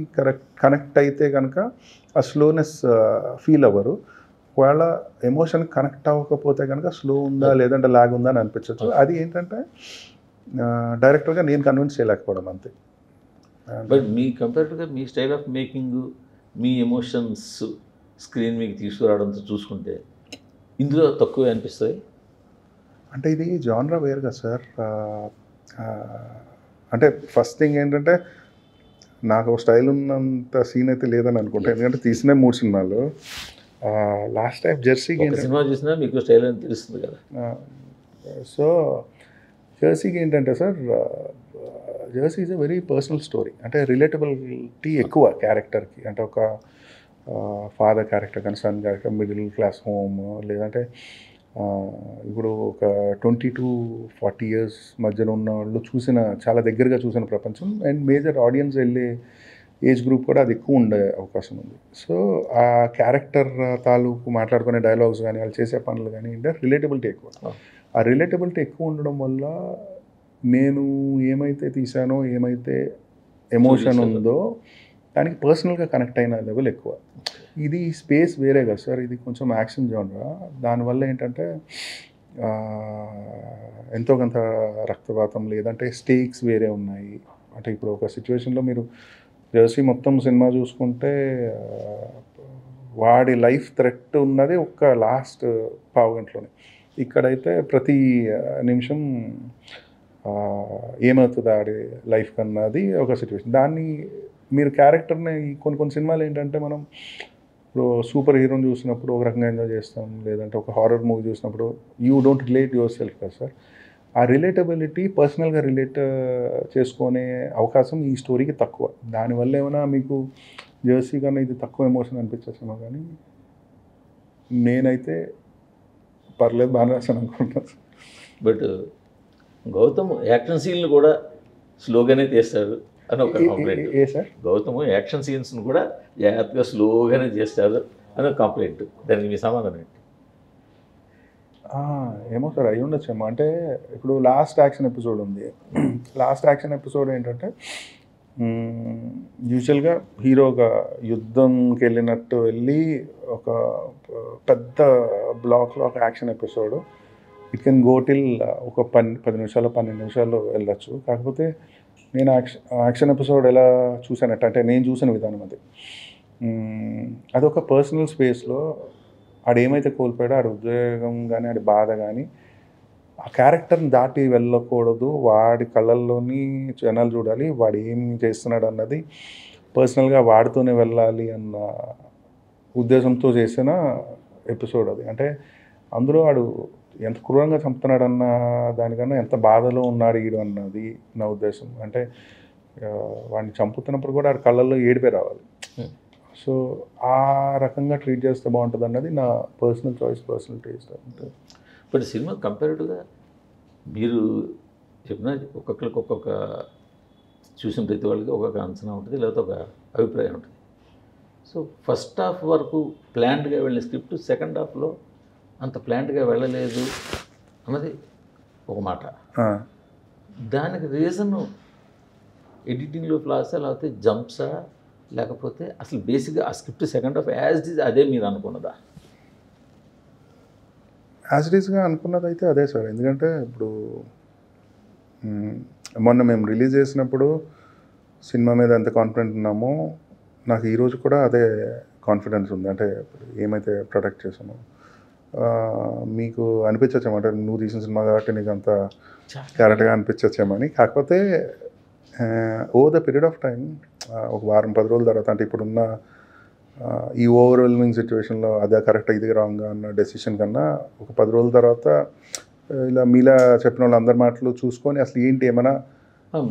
కనెక్ట్ అయితే కనుక ఆ స్లోనెస్ ఫీల్ అవ్వరు. ఒకవేళ ఎమోషన్ కనెక్ట్ అవ్వకపోతే కనుక స్లో ఉందా లేదంటే లాగ్ ఉందా అని అనిపించవచ్చు. అది ఏంటంటే డైరెక్టర్గా నేను కన్విన్స్ చేయలేకపోవడం అంతే. బట్ మీ కంపేర్డ్గా మీ స్టైల్ ఆఫ్ మేకింగ్, మీ ఎమోషన్స్ స్క్రీన్ మీకు తీసుకురావడంతో చూసుకుంటే ఇందులో తక్కువ అనిపిస్తాయి. అంటే ఇది జానరా వేరు కదా సార్. అంటే ఫస్ట్ థింగ్ ఏంటంటే నాకు స్టైల్ ఉన్నంత సీన్ అయితే లేదని అనుకుంటా. ఎందుకంటే తీసిన 3 సినిమాలు. లాస్ట్ టైం జెర్సీకి సినిమా చూసినా మీకు స్టైల్ అని తెలుస్తుంది కదా. సో జెర్సీకి ఏంటంటే sir, Jersey is a very personal story. అంటే రిలేటబిలిటీ ఎక్కువ క్యారెక్టర్కి. అంటే ఒక ఫాదర్ క్యారెక్టర్ కానీ sun character, middle class home, లేదంటే ఇప్పుడు ఒక 20 to 40 years మధ్యలో ఉన్న వాళ్ళు చాలా దగ్గరగా చూసిన ప్రపంచం అండ్ మేజర్ ఆడియన్స్ వెళ్ళే ఏజ్ గ్రూప్ కూడా అది ఎక్కువ ఉండే అవకాశం ఉంది. సో ఆ క్యారెక్టర్ తాలూకు మాట్లాడుకునే డైలాగ్స్ కానీ వాళ్ళు చేసే పనులు కానీ ఏంటంటే రిలేటబిలిటీ ఎక్కువ. ఆ రిలేటబిలిటీ ఎక్కువ ఉండడం వల్ల నేను ఏమైతే తీసానో, ఏమైతే ఎమోషన్ ఉందో దానికి పర్సనల్గా కనెక్ట్ అయిన లెవెల్ ఎక్కువ. ఇది స్పేస్ వేరే కదా సార్, ఇది కొంచెం యాక్షన్ జోనరా. దానివల్ల ఏంటంటే ఎంతో కొంత రక్తపాతం, లేదంటే స్టేక్స్ వేరే ఉన్నాయి. అంటే ఇప్పుడు ఒక సిచ్యువేషన్లో మీరు జెర్సీ మొత్తం సినిమా చూసుకుంటే వాడి లైఫ్ థ్రెట్ ఉన్నది ఒక్క లాస్ట్ పావు గంటలోనే. ఇక్కడైతే ప్రతి నిమిషం ఏమవుతుంది ఆడి లైఫ్ కన్నది ఒక సిచ్యువేషన్. దాన్ని మీరు క్యారెక్టర్ని కొన్ని సినిమాలు ఏంటంటే మనం ఇప్పుడు సూపర్ హీరోని చూసినప్పుడు ఒక రకంగా ఎంజాయ్ చేస్తాం, లేదంటే ఒక హారర్ మూవీ చూసినప్పుడు you don't relate your self కదా సార్. ఆ రిలేటబిలిటీ పర్సనల్గా రిలేట్ చేసుకునే అవకాశం ఈ స్టోరీకి తక్కువ. దానివల్ల ఏమైనా మీకు జెర్సీ కన్నా ఇది తక్కువ ఎమోషన్ అనిపించేసామో, కానీ నేనైతే పర్లేదు బాగా రాశాను అనుకుంటున్నాను. బట్ గౌతమ్ యాక్షన్ సీన్లు కూడా స్లోగానే తీస్తాడు అని ఒక కంప్లైంట్. సార్ గౌతమ్ యాక్షన్ సీన్స్ను కూడా జాగ్రత్తగా స్లోగానే చేస్తారు అని ఒక కంప్లైంట్. దానికి మీ సమాధానం ఏంటి? ఏమో సార్, అయి ఉండొచ్చేమో. అంటే ఇప్పుడు లాస్ట్ యాక్షన్ ఎపిసోడ్ ఉంది. లాస్ట్ యాక్షన్ ఎపిసోడ్ ఏంటంటే యూజువల్గా హీరో ఒక యుద్ధంకి వెళ్ళినట్టు వెళ్ళి ఒక పెద్ద బ్లాక్లో ఒక action episode it can go till ఒక 10 నిమిషాలు 12 నిమిషాలు వెళ్ళచ్చు. కాకపోతే నేను యాక్షన్ ఎపిసోడ్ ఎలా చూసానట్టు, అంటే నేను చూసిన విధానం అదొక పర్సనల్ స్పేస్లో ఆడేమైతే కోల్పోయాడో ఆడి ఉద్వేగం కానీ ఆడి బాధ కానీ ఆ క్యారెక్టర్ని దాటి వెళ్ళకూడదు, వాడి కళ్ళల్లోని జనాలు చూడాలి, వాడు ఏం చేస్తున్నాడు అన్నది పర్సనల్గా వాడితోనే వెళ్ళాలి అన్న ఉద్దేశంతో చేసిన ఎపిసోడ్ అది. అంటే అందులో వాడు ఎంత క్రూరంగా చంపుతున్నాడన్న దానికన్నా ఎంత బాధలో ఉన్నాడు ఈడు అన్నది నా ఉద్దేశం. అంటే వాడిని చంపుతున్నప్పుడు కూడా వాడి కళ్ళల్లో ఏడిపే రావాలి. సో ఆ రకంగా ట్రీట్ చేస్తే బాగుంటుంది అన్నది నా పర్సనల్ చాయిస్, పర్సనల్ టేస్ట్. అంటే బట్ సినిమా కంపారిటివ్గా మీరు చెప్పిన ఒక్కొక్కరికి ఒక్కొక్క చూసిన ప్రతి వాళ్ళకి ఒక్కొక్క అంచనా ఉంటుంది, లేకపోతే ఒక అభిప్రాయం ఉంటుంది. సో ఫస్ట్ హాఫ్ వరకు ప్లాన్డ్గా వెళ్ళిన స్క్రిప్ట్ సెకండ్ హాఫ్లో అంత ప్లాన్డ్గా వెళ్ళలేదు అన్నది ఒక మాట. దానికి రీజను ఎడిటింగ్లో ఫ్లాసా, లేకపోతే జంప్సా, లేకపోతే అసలు బేసిక్గా ఆ script second half as it is అదే మీరు అనుకున్నదా? యాజ్ ఇట్ ఈస్గా అనుకున్నది అయితే అదే సార్. ఎందుకంటే ఇప్పుడు మొన్న మేము రిలీజ్ చేసినప్పుడు సినిమా మీద ఎంత కాన్ఫిడెంట్ ఉన్నామో నాకు ఈరోజు కూడా అదే కాన్ఫిడెన్స్ ఉంది. అంటే ఏమైతే ప్రొటెక్ట్ చేసామో మీకు అనిపించచ్చేమో, అంటే నువ్వు తీసిన సినిమా కాబట్టి నీకు అంత కరెక్ట్గా అనిపించచ్చేమని. కాకపోతే over the period of time, ఒక వారం 10 రోజుల తర్వాత, అంటే ఇప్పుడున్న ఈ ఓవర్వెల్మింగ్ సిచ్యువేషన్లో అదే కరెక్ట్ ఇది రాంగా అన్న డెసిషన్ కన్నా ఒక 10 రోజుల తర్వాత ఇలా మీలా చెప్పిన వాళ్ళందరి మాటలు చూసుకొని అసలు ఏంటి ఏమైనా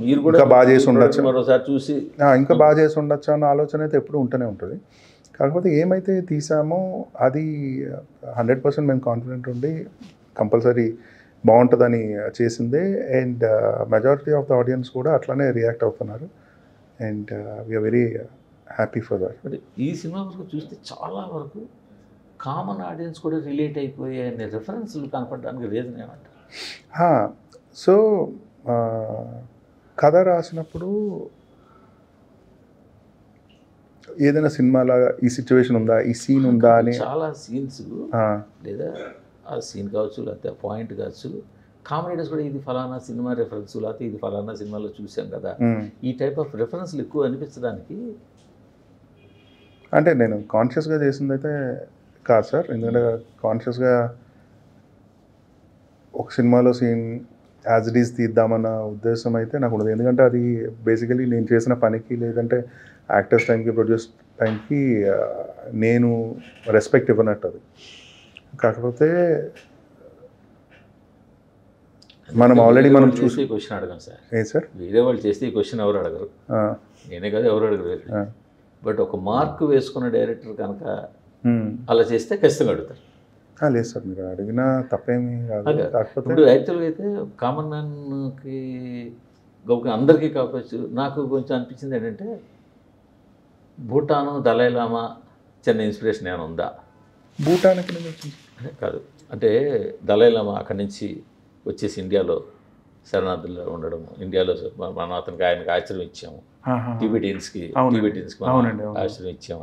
మీరు కూడా ఇంకా బాగా చేసి ఉండొచ్చు, మరోసారి చూసి ఇంకా బాగా చేసి ఉండొచ్చు అన్న ఆలోచన అయితే ఎప్పుడూ ఉంటూనే ఉంటుంది. కాకపోతే ఏమైతే తీసామో అది 100% మేము కాన్ఫిడెంట్ ఉండి కంపల్సరీ బాగుంటుందని చేసిందే. And majority of the audience కూడా అట్లానే రియాక్ట్ అవుతున్నారు. And we're very happy for that. అంటే ఈ సినిమా వరకు చూస్తే చాలా వరకు కామన్ ఆడియన్స్ కూడా రిలేట్ అయిపోయే అనే రిఫరెన్స్లు కనపడడానికి రీజన్ ఏమంటారు? సో కథ రాసినప్పుడు ఏదైనా సినిమాలాగా ఈ సిచ్యువేషన్ ఉందా, ఈ సీన్ ఉందా అని చాలా సీన్స్ లేదా ఆ సీన్ కావచ్చు, లేకపోతే పాయింట్ కావచ్చు, కామెడీస్ కూడా ఇది ఫలానా సినిమా రెఫరెన్స్, లేకపోతే ఇది ఫలానా సినిమాలో చూసాం కదా, ఈ టైప్ ఆఫ్ రెఫరెన్స్లు ఎక్కువ అనిపించడానికి. అంటే నేను కాన్షియస్గా చేసిందైతే కాదు సార్. ఎందుకంటే కాన్షియస్గా ఒక సినిమాలో సీన్ యాజ్ ఇట్ ఈస్ తీద్దామన్న ఉద్దేశం అయితే నాకు ఉండదు. ఎందుకంటే అది బేసికలీ నేను చేసిన పనికి, లేదంటే యాక్టర్స్ టైంకి, ప్రొడ్యూస్ టైంకి నేను రెస్పెక్ట్ ఇవ్వనట్టు అది. కాకపోతే మనం ఆల్రెడీ మనం చూసి క్వశ్చన్ అడగం సార్. ఏ సార్, వేరే వాళ్ళు చేస్తే ఈ క్వశ్చన్ ఎవరు అడగరు, నేనే కదా ఎవరు అడగరు. బట్ ఒక మార్క్ వేసుకున్న డైరెక్టర్ కనుక అలా చేస్తే ఖచ్చితంగా అడుగుతారు. లేదు సార్, మీరు అడిగినా తప్పేమీ కాదు. కాకపోతే ఇప్పుడు యాక్చువల్గా అయితే కామన్ మ్యాన్కి అందరికీ కావచ్చు, నాకు కొంచెం అనిపించింది ఏంటంటే భూటాను దలైలామా చిన్న ఇన్స్పిరేషన్ ఏమైనా ఉందా? భూటానికి కాదు, అంటే దలైలామా అక్కడి నుంచి వచ్చేసి ఇండియాలో శరణార్థుల్లో ఉండడం, ఇండియాలో మనం అతనికి ఆయనకి ఆశ్రయం ఇచ్చాము, టిబెటియన్స్కి ఆశ్రయం ఇచ్చాము.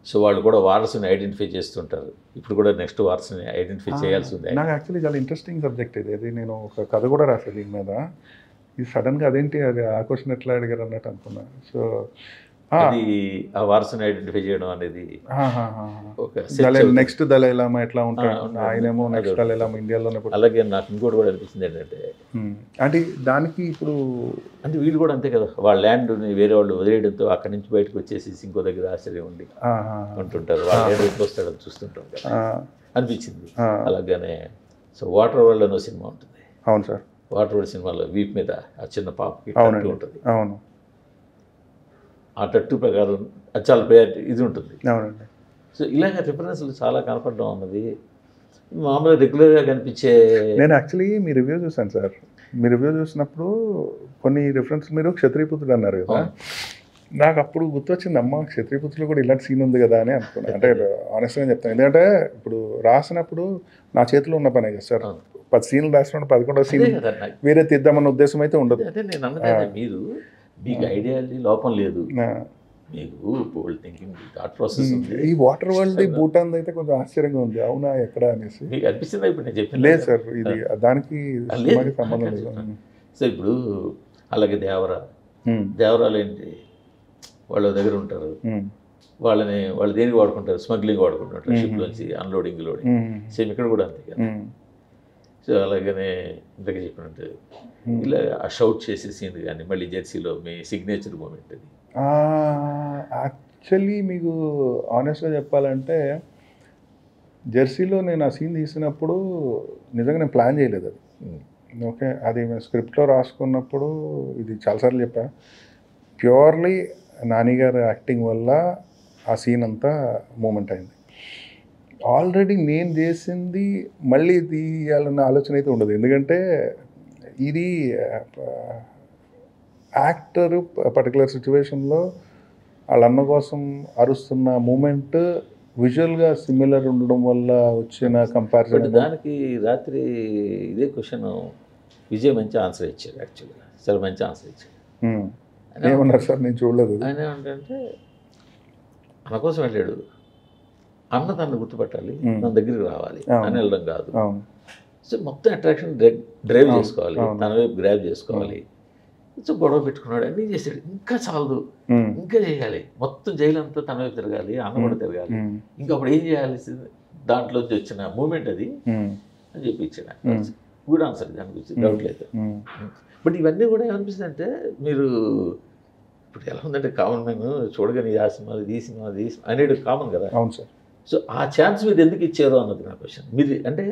సో వాళ్ళు కూడా వారసుని ఐడెంటిఫై చేస్తుంటారు. ఇప్పుడు కూడా నెక్స్ట్ వారసుని ఐడెంటిఫై చేయాల్సి ఉంది. నాకు యాక్చువల్లీ చాలా ఇంట్రెస్టింగ్ సబ్జెక్ట్ ఇది. నేను ఒక కథ కూడా రాసాను దీని మీద. ఇది సడన్గా అదేంటి అది ఆ క్వశ్చన్ ఎట్లా అడిగారు అన్నట్టు అనుకున్నా. సో అది ఆ వారసుని ఐడెంటిఫై చేయడం అనేది నెక్స్ట్ దలైలామా ఎట్లా ఉంటాడు, ఆయనేమో నెక్స్ట్ దలైలామా ఇండియాలోనే. అలాగే నాకు ఇంకోటి కూడా అనిపించింది ఏంటంటే, అంటే దానికి ఇప్పుడు అంటే వీళ్ళు కూడా అంతే కదా, వాళ్ళ ల్యాండ్ని వేరే వాళ్ళు వదిలేయడంతో అక్కడి నుంచి బయటకు వచ్చేసి ఇంకో దగ్గర ఆశ్చర్యం ఉండి ఉంటుంటారు. వాళ్ళ ల్యాండ్ ఎట్లా వస్తాడని చూస్తుంటాం కదా అనిపించింది. అలాగనే సో వాటర్ వరల్డ్ అనే సినిమా ఉంటుంది. అవును సార్. వాటర్ వరల్డ్ సినిమాలో వీప్ మీద ఆ చిన్న పాపకి ఉంటుంది. అవును. ఆ టట్టు ప్రకారం అది చాలా ప్రయారిటీ ఇది ఉంటుంది. అవునండి. సో ఇలాగ రిఫరెన్స్లు చాలా కనపడడం అన్నది మామూలుగా రెగ్యులర్గా కనిపించే. నేను యాక్చువల్లీ మీ రివ్యూ చూసాను సార్. మీ రివ్యూ చూసినప్పుడు కొన్ని రిఫరెన్స్ మీరు క్షత్రియపుత్రుడు అన్నారు కదా, నాకు అప్పుడు గుర్తొచ్చింది, అమ్మ క్షత్రియపుత్రులు కూడా ఇలాంటి సీన్ ఉంది కదా అని అనుకున్నాను. అంటే ఆనెస్ట్గా చెప్తాను, ఎందుకంటే ఇప్పుడు రాసినప్పుడు నా చేతిలో ఉన్న పనే కదా సార్. 10 సీన్లు రాసినప్పుడు 11వ సీన్ వేరే తీద్దామన్న ఉద్దేశం అయితే ఉండదు. అదే నేను అన్నది, మీరు మీకు ఐడియాలజీ లోపం లేదు, మీకు థింకింగ్ థాట్ ప్రాసెస్ ఉంది. ఈ వాటర్ వరల్డ్ భూటాన్ అయితే కొంచెం ఆశ్చర్యంగా ఉంది. అవునా ఎక్కడ అనేసి మీకు అనిపిస్తుంది. ఇప్పుడు నేను చెప్పాను లేదు సార్, ఇది దానికి సంబంధం లేదు. సో ఇప్పుడు అలాగే దేవరాలు ఏంటి, వాళ్ళ దగ్గర ఉంటారు, వాళ్ళు దేనికి వాడుకుంటారు, స్మగ్లింగ్ వాడుకుంటుంటారు, షిప్ నుంచి అన్లోడింగ్ లోడింగ్. సేమ్ ఇక్కడ కూడా అంతే కదా. సో అలాగనే ఇంతకు చెప్పినట్టు ఇలా ఆ షౌట్ చేసే సీన్ కానీ మళ్ళీ జెర్సీలో మీ సిగ్నేచర్ మూమెంట్ అది. యాక్చువల్లీ మీకు ఆనెస్ట్గా చెప్పాలంటే జెర్సీలో నేను ఆ సీన్ తీసినప్పుడు నిజంగా నేను ప్లాన్ చేయలేదు అది. ఓకే, అది మేము స్క్రిప్ట్లో రాసుకున్నప్పుడు ఇది చాలాసార్లు చెప్పా, ప్యూర్లీ నానిగారు యాక్టింగ్ వల్ల ఆ సీన్ అంతా మూమెంట్ అయింది. ఆల్రెడీ నేను చేసింది మళ్ళీ తీయాలన్న ఆలోచన అయితే ఉండదు, ఎందుకంటే ఇది యాక్టర్ పర్టికులర్ సిచ్యువేషన్లో వాళ్ళ అన్న కోసం అరుస్తున్న మూమెంట్ విజువల్గా సిమిలర్ ఉండడం వల్ల వచ్చిన కంపారిజన్. దానికి రాత్రి ఇదే క్వశ్చన్ విజయ్ మంచి ఆన్సర్ ఇచ్చారు, యాక్చువల్గా చాలా మంచి ఆన్సర్ ఇచ్చారు. ఏమన్నారు సార్? నేను చూడలేదు. ఆయన ఏమంటే అన్న కోసం వెళ్ళాడు, అన్న తనను గుర్తుపట్టాలి, నా దగ్గరికి రావాలి అని వెళ్ళడం కాదు. సో మొత్తం అట్రాక్షన్ డ్రైవ్ చేసుకోవాలి, తన వైపు గ్రాప్ చేసుకోవాలి. సో గొడవ పెట్టుకున్నాడు, అన్నీ చేశాడు, ఇంకా చాలదు, ఇంకా చేయాలి, మొత్తం జైలు అంతా తన వైపు తిరగాలి, అన్న కూడా తిరగాలి, ఇంకా అప్పుడు ఏం చేయాలి, దాంట్లోంచి వచ్చిన మూమెంట్ అది అని చెప్పి ఇచ్చాడు. గుడ్ ఆన్సర్, దాని గురించి డౌట్ లేదు. బట్ ఇవన్నీ కూడా ఏమనిపిస్తుంది అంటే, మీరు ఇప్పుడు ఎలా ఉందంటే కామన్ మ్యాన్ చూడగానే ఆ సినిమా ఈ సినిమా అనేది కామన్ కదా. అవును సార్. సో ఆ ఛాన్స్ మీరు ఎందుకు ఇచ్చారు అన్నది నా క్వశ్చన్. మీరు అంటే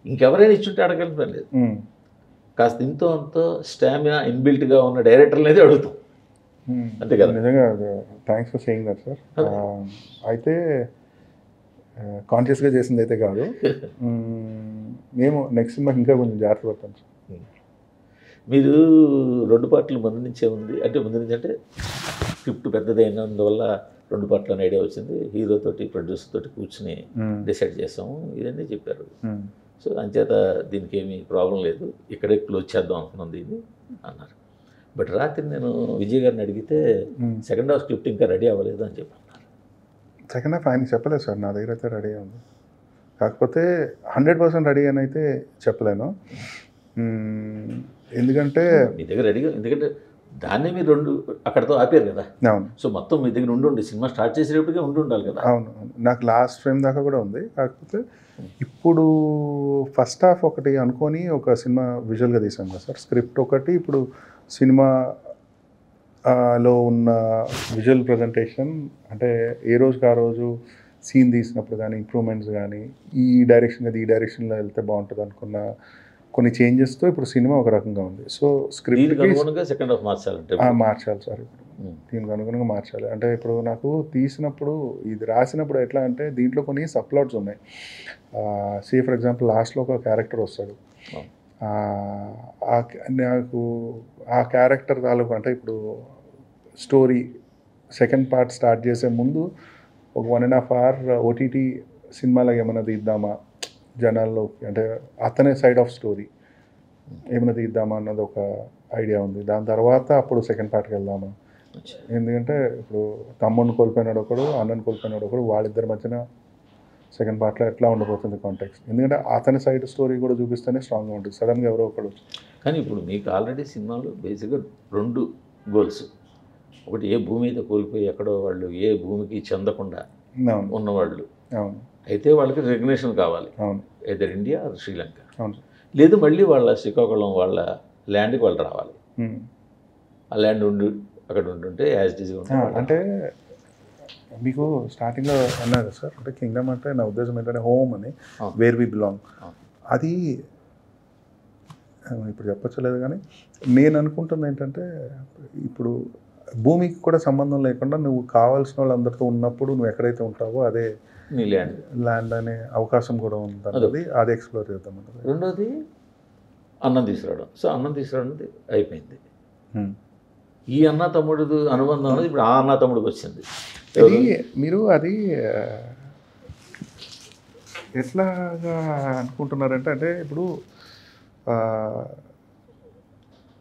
ఇంకెవరైనా ఇచ్చుంటే అడగలిపని లేదు, కాస్త ఇంతో అంతో స్టామినా ఇన్బిల్ట్గా ఉన్న డైరెక్టర్లు అయితే అడుగుతాం, అంతే కదా. నిజంగా thanks for saying that sir. అయితే కాన్షియస్గా చేసింది అయితే కాదు, మేము నెక్స్ట్ సినిమాకి ఇంకా కొంచెం జాగ్రత్త పడతాం సార్. మీరు 2 పార్ట్లు ముందు నుంచే ఉంది అంటే, ముందు నుంచి అంటే స్క్రిప్ట్ పెద్దదైనందువల్ల 2 పార్ట్లు అనే ఐడియా వచ్చింది, హీరోతోటి ప్రొడ్యూసర్ తోటి కూర్చుని డిసైడ్ చేసాము ఇదన్నీ చెప్పారు. సో అంచేత దీనికి ఏమీ ప్రాబ్లం లేదు, ఇక్కడే క్లోజ్ చేద్దాం అనుకున్నాం దీన్ని అన్నారు. బట్ రాత్రి నేను విజయ్ గారిని అడిగితే సెకండ్ హాఫ్ స్క్రిప్ట్ ఇంకా రెడీ అవ్వలేదు అని చెప్పి అన్నారు. సెకండ్ హాఫ్ ఆయన చెప్పలేదు సార్, నా దగ్గర అయితే రెడీ ఉంది, కాకపోతే 100% రెడీ అని అయితే చెప్పలేను. ఎందుకంటే మీ దగ్గర రెడీగా, ఎందుకంటే దాన్ని మీరు 2 అక్కడతో ఆపారు కదా. అవును. సో మొత్తం మీ దగ్గర ఉండి సినిమా స్టార్ట్ చేసేటప్పటికే ఉండాలి కదా. అవును, నాకు లాస్ట్ ఫ్రేమ్ దాకా కూడా ఉంది, కాకపోతే ఇప్పుడు ఫస్ట్ హాఫ్ ఒకటి అనుకొని ఒక సినిమా విజువల్గా తీసాం కదా సార్, స్క్రిప్ట్ ఒకటి, ఇప్పుడు సినిమా లో ఉన్న విజువల్ ప్రజెంటేషన్ అంటే ఏ రోజుకి ఆ రోజు సీన్ తీసినప్పుడు కానీ ఇంప్రూవ్మెంట్స్ కానీ ఈ డైరెక్షన్లో వెళ్తే బాగుంటుంది అనుకున్న కొన్ని చేంజెస్తో ఇప్పుడు సినిమా ఒక రకంగా ఉంది. సో స్క్రిప్ట్ సెకండ్ హాఫ్ మార్చాలంటే మార్చాలి సార్, ఇప్పుడు దీనికి అనుగుణంగా మార్చాలి. అంటే ఇప్పుడు నాకు తీసినప్పుడు ఇది రాసినప్పుడు ఎట్లా అంటే దీంట్లో కొన్ని సబ్ప్లాట్స్ ఉన్నాయి. సే ఫర్ ఎగ్జాంపుల్ లాస్ట్లో ఒక క్యారెక్టర్ వస్తాడు, నాకు ఆ క్యారెక్టర్ తాలూకు అంటే ఇప్పుడు స్టోరీ సెకండ్ పార్ట్ స్టార్ట్ చేసే ముందు ఒక 1.5 hour ఓటీటీ సినిమాలాగా ఏమైనా తీద్దామా జనాల్లో, అంటే అతనే సైడ్ ఆఫ్ స్టోరీ ఏమైనా తీద్దామా అన్నది ఒక ఐడియా ఉంది. దాని తర్వాత అప్పుడు సెకండ్ పార్ట్కి వెళ్దామా, ఎందుకంటే ఇప్పుడు తమ్ముడిని కోల్పోయినాడు ఒకడు, అన్నని కోల్పోయినాడు ఒకడు, వాళ్ళిద్దరి మధ్యన సెకండ్ పార్ట్లో ఎట్లా ఉండబోతుంది కాంటెక్స్ట్, ఎందుకంటే అతని సైడ్ స్టోరీ కూడా చూపిస్తేనే స్ట్రాంగ్గా ఉంటుంది, సడన్గా ఎవరో ఒకడు. కానీ ఇప్పుడు మీకు ఆల్రెడీ సినిమాలో బేసిక్గా 2 గోల్స్, ఒకటి ఏ భూమి అయితే కోల్పోయి ఎక్కడో వాళ్ళు ఏ భూమికి చెందకుండా ఉన్నవాళ్ళు, అయితే వాళ్ళకి రికగ్నేషన్ కావాలి, ఐదర్ ఇండియా ఆర్ శ్రీలంక, లేదు మళ్ళీ వాళ్ళ శ్రీకాకుళం వాళ్ళ ల్యాండ్కి వాళ్ళు రావాలి, ఆ ల్యాండ్ అక్కడ ఉంటుంటే యాజ్ ఇట్ ఈజ్ అంటే మీకు స్టార్టింగ్లో అన్నారు సార్, అంటే కింగ్డమ్ అంటే నా ఉద్దేశం ఏంటంటే హోమ్ అని, వేర్ వి బిలాంగ్, అది ఇప్పుడు చెప్పచ్చలేదు. కానీ నేను అనుకుంటుంది ఏంటంటే ఇప్పుడు భూమికి కూడా సంబంధం లేకుండా నువ్వు కావాల్సిన వాళ్ళందరితో ఉన్నప్పుడు నువ్వు ఎక్కడైతే ఉంటావో అదే నీ ల్యాండ్ అనే అవకాశం కూడా ఉంటుంది, అది ఎక్స్ప్లోర్ చేద్దాం అన్నది. రెండోది అన్నం తీసుకురావడం. సో అన్నం తీసుకురావడం అయిపోయింది, ఈ అన్న తమ్ముడు అనుబంధం అనేది ఇప్పుడు ఆ అన్న తమ్ముడికి వచ్చింది. మీరు అది ఎట్లాగా అనుకుంటున్నారంటే, అంటే ఇప్పుడు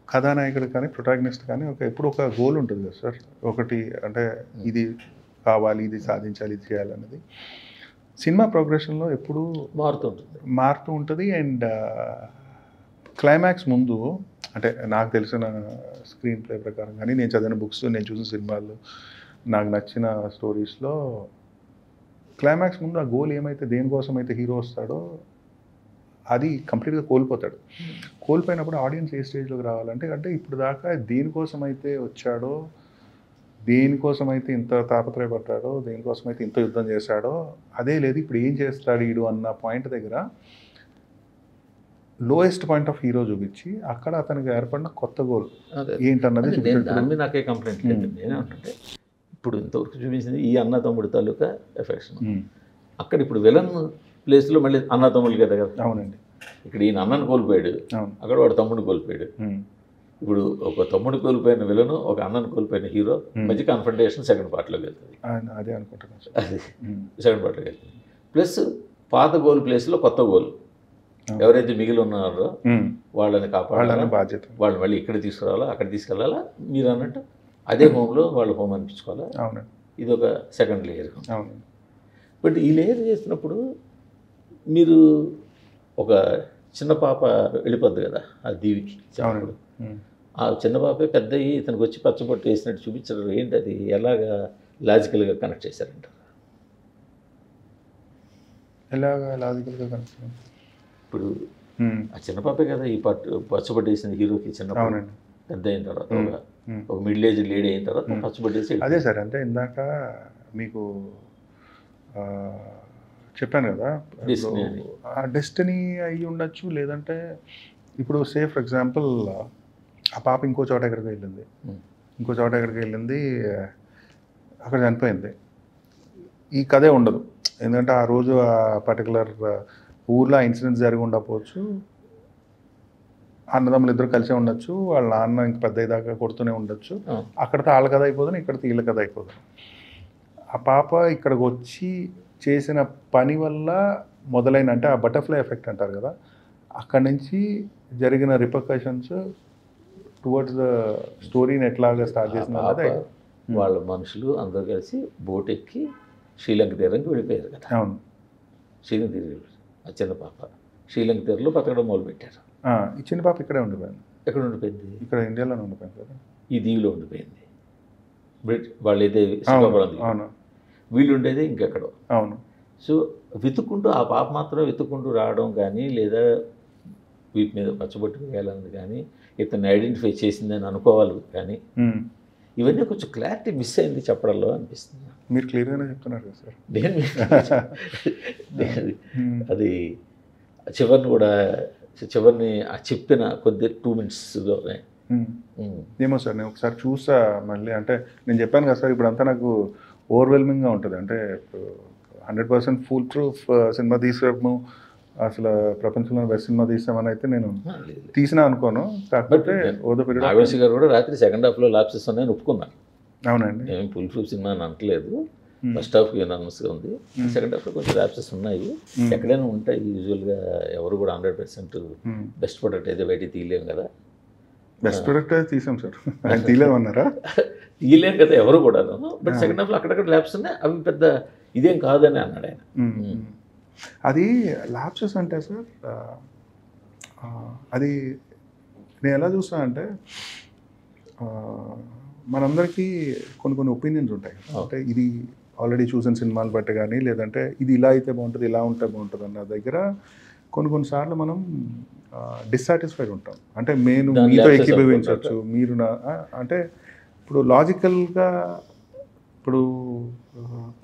కథానాయకుడు కానీ ప్రొటాగనిస్ట్ కానీ ఎప్పుడు ఒక గోల్ ఉంటుంది కదా సార్, ఒకటి అంటే ఇది కావాలి, ఇది సాధించాలి, ఇది చేయాలన్నది సినిమా ప్రోగ్రెషన్లో ఎప్పుడు మారుతూ ఉంటుంది. అండ్ క్లైమాక్స్ ముందు అంటే నాకు తెలిసిన స్క్రీన్ ప్లే ప్రకారం కానీ నేను చదివిన బుక్స్, నేను చూసిన సినిమాల్లో, నాకు నచ్చిన స్టోరీస్లో క్లైమాక్స్ ముందు ఆ గోల్ ఏమైతే దేనికోసం అయితే హీరో వస్తాడో అది కంప్లీట్గా కోల్పోతాడు. కోల్పోయినప్పుడు ఆడియన్స్ ఏ స్టేజ్లోకి రావాలంటే అంటే ఇప్పుడు దాకా దేనికోసం అయితే వచ్చాడో, దేనికోసమైతే ఇంత తాపత్రయపడ్డాడో, దేనికోసమైతే ఇంత యుద్ధం చేశాడో అదే లేదు ఇప్పుడు ఏం చేస్తాడు వీడు అన్న పాయింట్ దగ్గర లోయెస్ట్ పాయింట్ ఆఫ్ హీరో చూపించి అక్కడ అతనికి ఏర్పడిన కొత్త గోల్ ఏంటన్నది దాని మీద నాకే కంప్లైంట్ లేదు. నేనేమంటే ఇప్పుడు ఇంతవరకు చూపించింది ఈ అన్న తమ్ముడు తాలూకా ఎఫెక్షన్. అక్కడ ఇప్పుడు విలన్ ప్లేస్లో మళ్ళీ అన్న తమ్ముడు కదా కదా. అవునండి. ఇక్కడ ఈయన అన్నను కోల్పోయాడు, అక్కడ వాడు తమ్ముడిని కోల్పోయాడు. ఇప్పుడు ఒక తమ్ముడు కోల్పోయిన విలను, ఒక అన్నను కోల్పోయిన హీరో మధ్య కన్ఫ్రంటేషన్ సెకండ్ పార్ట్లోకి వెళ్తుంది. అదే అనుకుంటున్నాను. అది సెకండ్ పార్ట్లోకి వెళ్తుంది. ప్లస్ పాత గోల్ ప్లేస్లో కొత్త గోల్ ఎవరైతే మిగిలి ఉన్నారో వాళ్ళని కాపాడాలని బాధ్యత, వాళ్ళు మళ్ళీ ఇక్కడ తీసుకురావాలా, అక్కడ తీసుకెళ్ళాలా, మీరు అన్నట్టు అదే హోమ్లో వాళ్ళు హోమ్ అనిపించుకోవాలా. అవునండి. ఇది ఒక సెకండ్ లేయర్. అవునండి. బట్ ఈ లేయర్ చేసినప్పుడు మీరు ఒక చిన్న పాప వెళ్ళిపోద్ది కదా ఆ దీవికి. ఆ చిన్న పాపే పెద్ద అయ్యి ఇతనికి వచ్చి పచ్చబొట్టు వేసినట్టు చూపించడం ఏంటి, అది ఎలాగా లాజికల్గా కనెక్ట్ చేశారంటారు? ఎలాగా లాజికల్గా కనెక్ట్? ఇప్పుడు ఆ చిన్న పాపే కదా ఈ పచ్చబొట్టు వేసింది హీరోకి. చిన్న పెద్ద అయిన తర్వాత ఒక మిడిల్ ఏజ్ లేడీ అయిన తర్వాత పచ్చబొట్టు వేసి. అదే సార్, అంటే ఇందాక మీకు చెప్పాను కదా, ఆ డెస్టినీ అయ్యి ఉండొచ్చు. లేదంటే ఇప్పుడు సే ఫర్ ఎగ్జాంపుల్ ఆ పాప ఇంకో చోట ఎక్కడికి వెళ్ళింది, అక్కడ చనిపోయింది. ఈ కథే ఉండదు, ఎందుకంటే ఆ రోజు ఆ పర్టికులర్ ఊర్లో ఇన్సిడెంట్స్ జరిగి ఉండకపోవచ్చు, అన్నదమ్ములు ఇద్దరు కలిసే ఉండొచ్చు, వాళ్ళ నాన్న ఇంక పెద్ద దాకా కొడుతూనే ఉండొచ్చు. అక్కడితో వాళ్ళ కథ అయిపోతుంది, ఇక్కడితో వీళ్ళ కథ అయిపోతుంది. ఆ పాప ఇక్కడికి వచ్చి చేసిన పని వల్ల మొదలైన, అంటే ఆ బటర్ఫ్లై ఎఫెక్ట్ అంటారు కదా, అక్కడి నుంచి జరిగిన రిపర్కషన్స్ టువర్డ్స్ ద స్టోరీని ఎట్లాగా స్టార్ట్ చేసిన వాళ్ళ మనుషులు అందరూ కలిసి బోట్ ఎక్కి శ్రీలంక తీరానికి వెళ్ళిపోయారు కదా. అవును. శ్రీలంక తీరు ఆ చిన్న పాప శ్రీలంక తీరులో బతకడం మొదలుపెట్టారు. ఈ చిన్న పాప ఇక్కడే ఉండిపోయింది. ఎక్కడ ఉండిపోయింది? ఇక్కడ ఇండియాలోనే ఉండిపోయింది కదా, ఈ దీవిలో ఉండిపోయింది. వాళ్ళు అయితే శ్రీకాకుళం, వీళ్ళు ఉండేది ఇంకెక్కడో. అవును. సో వెతుక్కుంటూ ఆ పాప మాత్రం వెతుక్కుంటూ రావడం కానీ, లేదా వీటి మీద పచ్చబొట్టు వేయాలన్నది కానీ, ఇతన్ని ఐడెంటిఫై చేసిందని అనుకోవాలి కానీ, ఇవన్నీ కొంచెం క్లారిటీ మిస్ అయింది చెప్పడంలో అనిపిస్తుంది. మీరు క్లియర్గానే చెప్తున్నారు కదా సార్. అది చివరిని చెప్పిన కొద్ది 2 minutesలోనే ఏమో సార్, నేను ఒకసారి చూసా మళ్ళీ. అంటే నేను చెప్పాను కదా సార్, ఇప్పుడు అంతా నాకు ఓవర్వెల్మింగ్గా ఉంటుంది. అంటే 100% ఫుల్ ప్రూఫ్ సినిమా తీసాము, అసలు ప్రపంచంలో బెస్ట్ సినిమా తీసామని అయితే నేను తీసినా అనుకోను. కాకపోతే నాగవంశీ గారు కూడా రాత్రి సెకండ్ హాఫ్లో ల్యాప్సెస్ ఉన్నాయని ఒప్పుకున్నాను. అవునండి. ఏమి ఫుల్ ప్రూఫ్ సినిమా అని అనట్లేదు. ఫస్ట్ హాఫ్ యూనానిమస్గా ఉంది, సెకండ్ హాఫ్లో కొంచెం ల్యాప్సెస్ ఉన్నాయి. ఎక్కడైనా ఉంటాయి యూజువల్గా. ఎవరు కూడా 100% బెస్ట్ ప్రొడక్ట్ అయితే బయటికి తీయలేము కదా. బెస్ట్ ప్రొడక్ట్ అయితే తీసాం సార్, ఆయన తీయలేమన్నారా? తీయలేం కదా ఎవరు కూడా. బట్ సెకండ్ హాఫ్లో అక్కడక్కడ ల్యాప్స్ ఉన్నాయి, అవి పెద్ద ఇదేం కాదని అన్నాడు ఆయన. అది ల్యాప్సెస్ అంటే సార్, అది నేను ఎలా చూస్తాను అంటే, మనందరికీ కొన్ని ఒపీనియన్స్ ఉంటాయి. అంటే ఇది ఆల్రెడీ చూసిన సినిమాలు బట్టి కానీ, లేదంటే ఇది ఇలా అయితే బాగుంటుంది, ఇలా ఉంటే బాగుంటుంది అన్న దగ్గర కొన్నిసార్లు మనం డిస్సాటిస్ఫైడ్ ఉంటాం. అంటే నేను మీతో ఏకీభవించవచ్చు, మీరు అంటే ఇప్పుడు లాజికల్గా ఇప్పుడు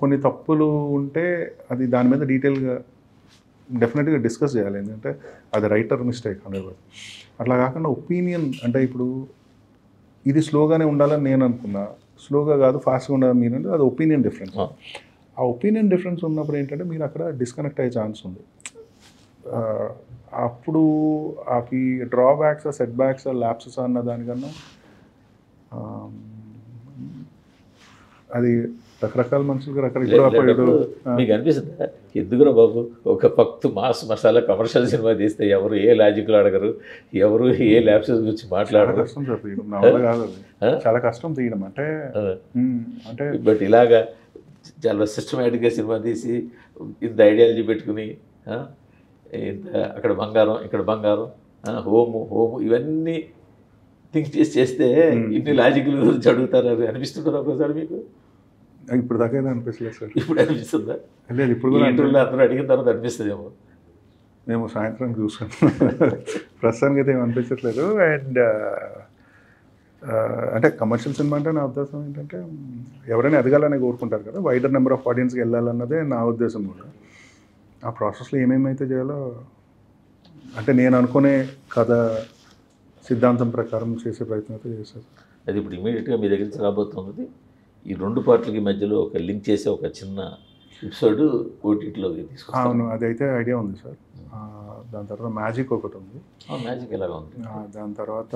కొన్ని తప్పులు ఉంటే అది దాని మీద డీటెయిల్గా డెఫినెట్గా డిస్కస్ చేయాలి, ఎందుకంటే అది రైటర్ మిస్టేక్ అనేది. అట్లా కాకుండా ఒపీనియన్, అంటే ఇప్పుడు ఇది స్లోగానే ఉండాలని నేను అనుకున్నా, స్లోగా కాదు ఫాస్ట్గా ఉండాలని మీరు అంటే అది ఒపీనియన్ డిఫరెన్స్. ఆ ఒపీనియన్ డిఫరెన్స్ ఉన్నప్పుడు ఏంటంటే మీరు అక్కడ డిస్కనెక్ట్ అయ్యే ఛాన్స్ ఉంది. అప్పుడు అవి డ్రాబ్యాక్స్, సెట్ బ్యాక్స్, ల్యాప్సెస్ అన్న దానికన్నా అది రకరకాల మనుషులకు రకరకాల. మీకు అనిపిస్తుందా ఎందుకురా బాబు ఒక ఫక్తు మాస్ మసాలా కమర్షియల్ సినిమా తీస్తే ఎవరు ఏ లాజిక్లు అడగరు, ఎవరు ఏ ల్యాప్సెస్ గురించి మాట్లాడరు. కష్టం సార్ తీయడం, నా వల్ల కాదు అది, చాలా కష్టం తీయడం. అంటే బట్ ఇలాగా చాలా సిస్టమేటిక్గా సినిమా తీసి ఇంత ఐడియాలజీ పెట్టుకుని, ఇంత అక్కడ బంగారం ఇక్కడ బంగారం, హోము ఇవన్నీ థింక్ చేస్తే ఇన్ని లాజిక్ల గురించి అడుగుతారు అని అనిపిస్తుంటారు ఒకసారి మీకు? ఇప్పుడు దాకా అనిపిస్తలేదు సార్. ఇప్పుడు అనిపిస్తుందా? లేదు, ఇప్పుడు కూడా ఇంటర్వ్యూలో అందరూ అడిగిన తర్వాత అనిపిస్తుందేమో. మేము సాయంత్రం చూసుకుంటాం. ప్రస్తుతానికి అయితే ఏమి అనిపించట్లేదు. అండ్ అంటే కమర్షియల్ సినిమా అంటే నా ఉద్దేశం ఏంటంటే ఎవరైనా ఎదగాలని కోరుకుంటారు కదా, వైడర్ నెంబర్ ఆఫ్ ఆడియన్స్కి వెళ్ళాలన్నదే నా ఉద్దేశం కూడా. ఆ ప్రాసెస్లో ఏమేమైతే చేయాలో అంటే నేను అనుకునే కథ సిద్ధాంతం ప్రకారం చేసే ప్రయత్నం అయితే చేశాను. అది ఇప్పుడు ఇమీడియట్గా మీ దగ్గర నుంచి రాబోతున్నది ఈ 2 పార్ట్లకి మధ్యలో ఒక లింక్ చేసే ఒక చిన్న ఎపిసోడ్ ఓటీటీలోకి తీసుకొస్తాను. అవును, అదైతే ఐడియా ఉంది సార్. దాని తర్వాత మ్యాజిక్ ఒకటి ఉంది. మ్యాజిక్ ఎలాగా ఉంది? దాని తర్వాత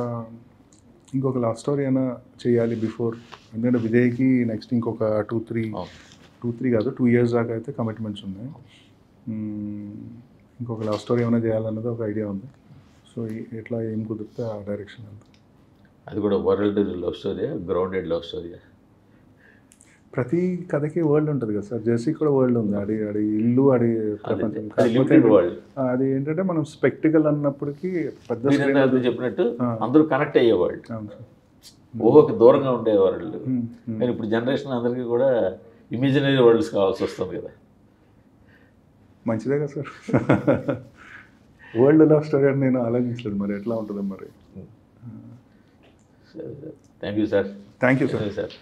ఇంకొక లవ్ స్టోరీ అయినా చేయాలి బిఫోర్, ఎందుకంటే విజయ్కి నెక్స్ట్ ఇంకొక 2-3 కాదు 2 years దాకా అయితే కమిట్మెంట్స్ ఉన్నాయి. ఇంకొక లవ్ స్టోరీ ఏమైనా చేయాలన్నది ఒక ఐడియా ఉంది. సో ఎట్లా ఏం కుదిరితే ఆ డైరెక్షన్ వెళ్తాం. అది కూడా వరల్డ్ లవ్ స్టోరీయా, గ్రౌండెడ్ లవ్ స్టోరీయా? ప్రతి కథకి వరల్డ్ ఉంటుంది కదా సార్. జెర్సీ కూడా వరల్డ్ ఉంది, ఆడి ఆడి ఇల్లు, ఆడి ప్రపంచం. అది ఏంటంటే మనం స్పెక్టికల్ అన్నప్పటికీ పెద్ద చెప్పినట్టు అందరూ కనెక్ట్ అయ్యేవాళ్ళు, ఊహకి దూరంగా ఉండేవాళ్ళు. కానీ ఇప్పుడు జనరేషన్ అందరికీ కూడా ఇమేజినరీ వరల్డ్స్ కావాల్సి వస్తుంది కదా. మంచిదే కదా సార్. వరల్డ్ లవ్ స్టోరీ అని నేను ఆలోచించలేదు, మరి ఎట్లా ఉంటుందో మరి. Thank you sir. Thank you sir.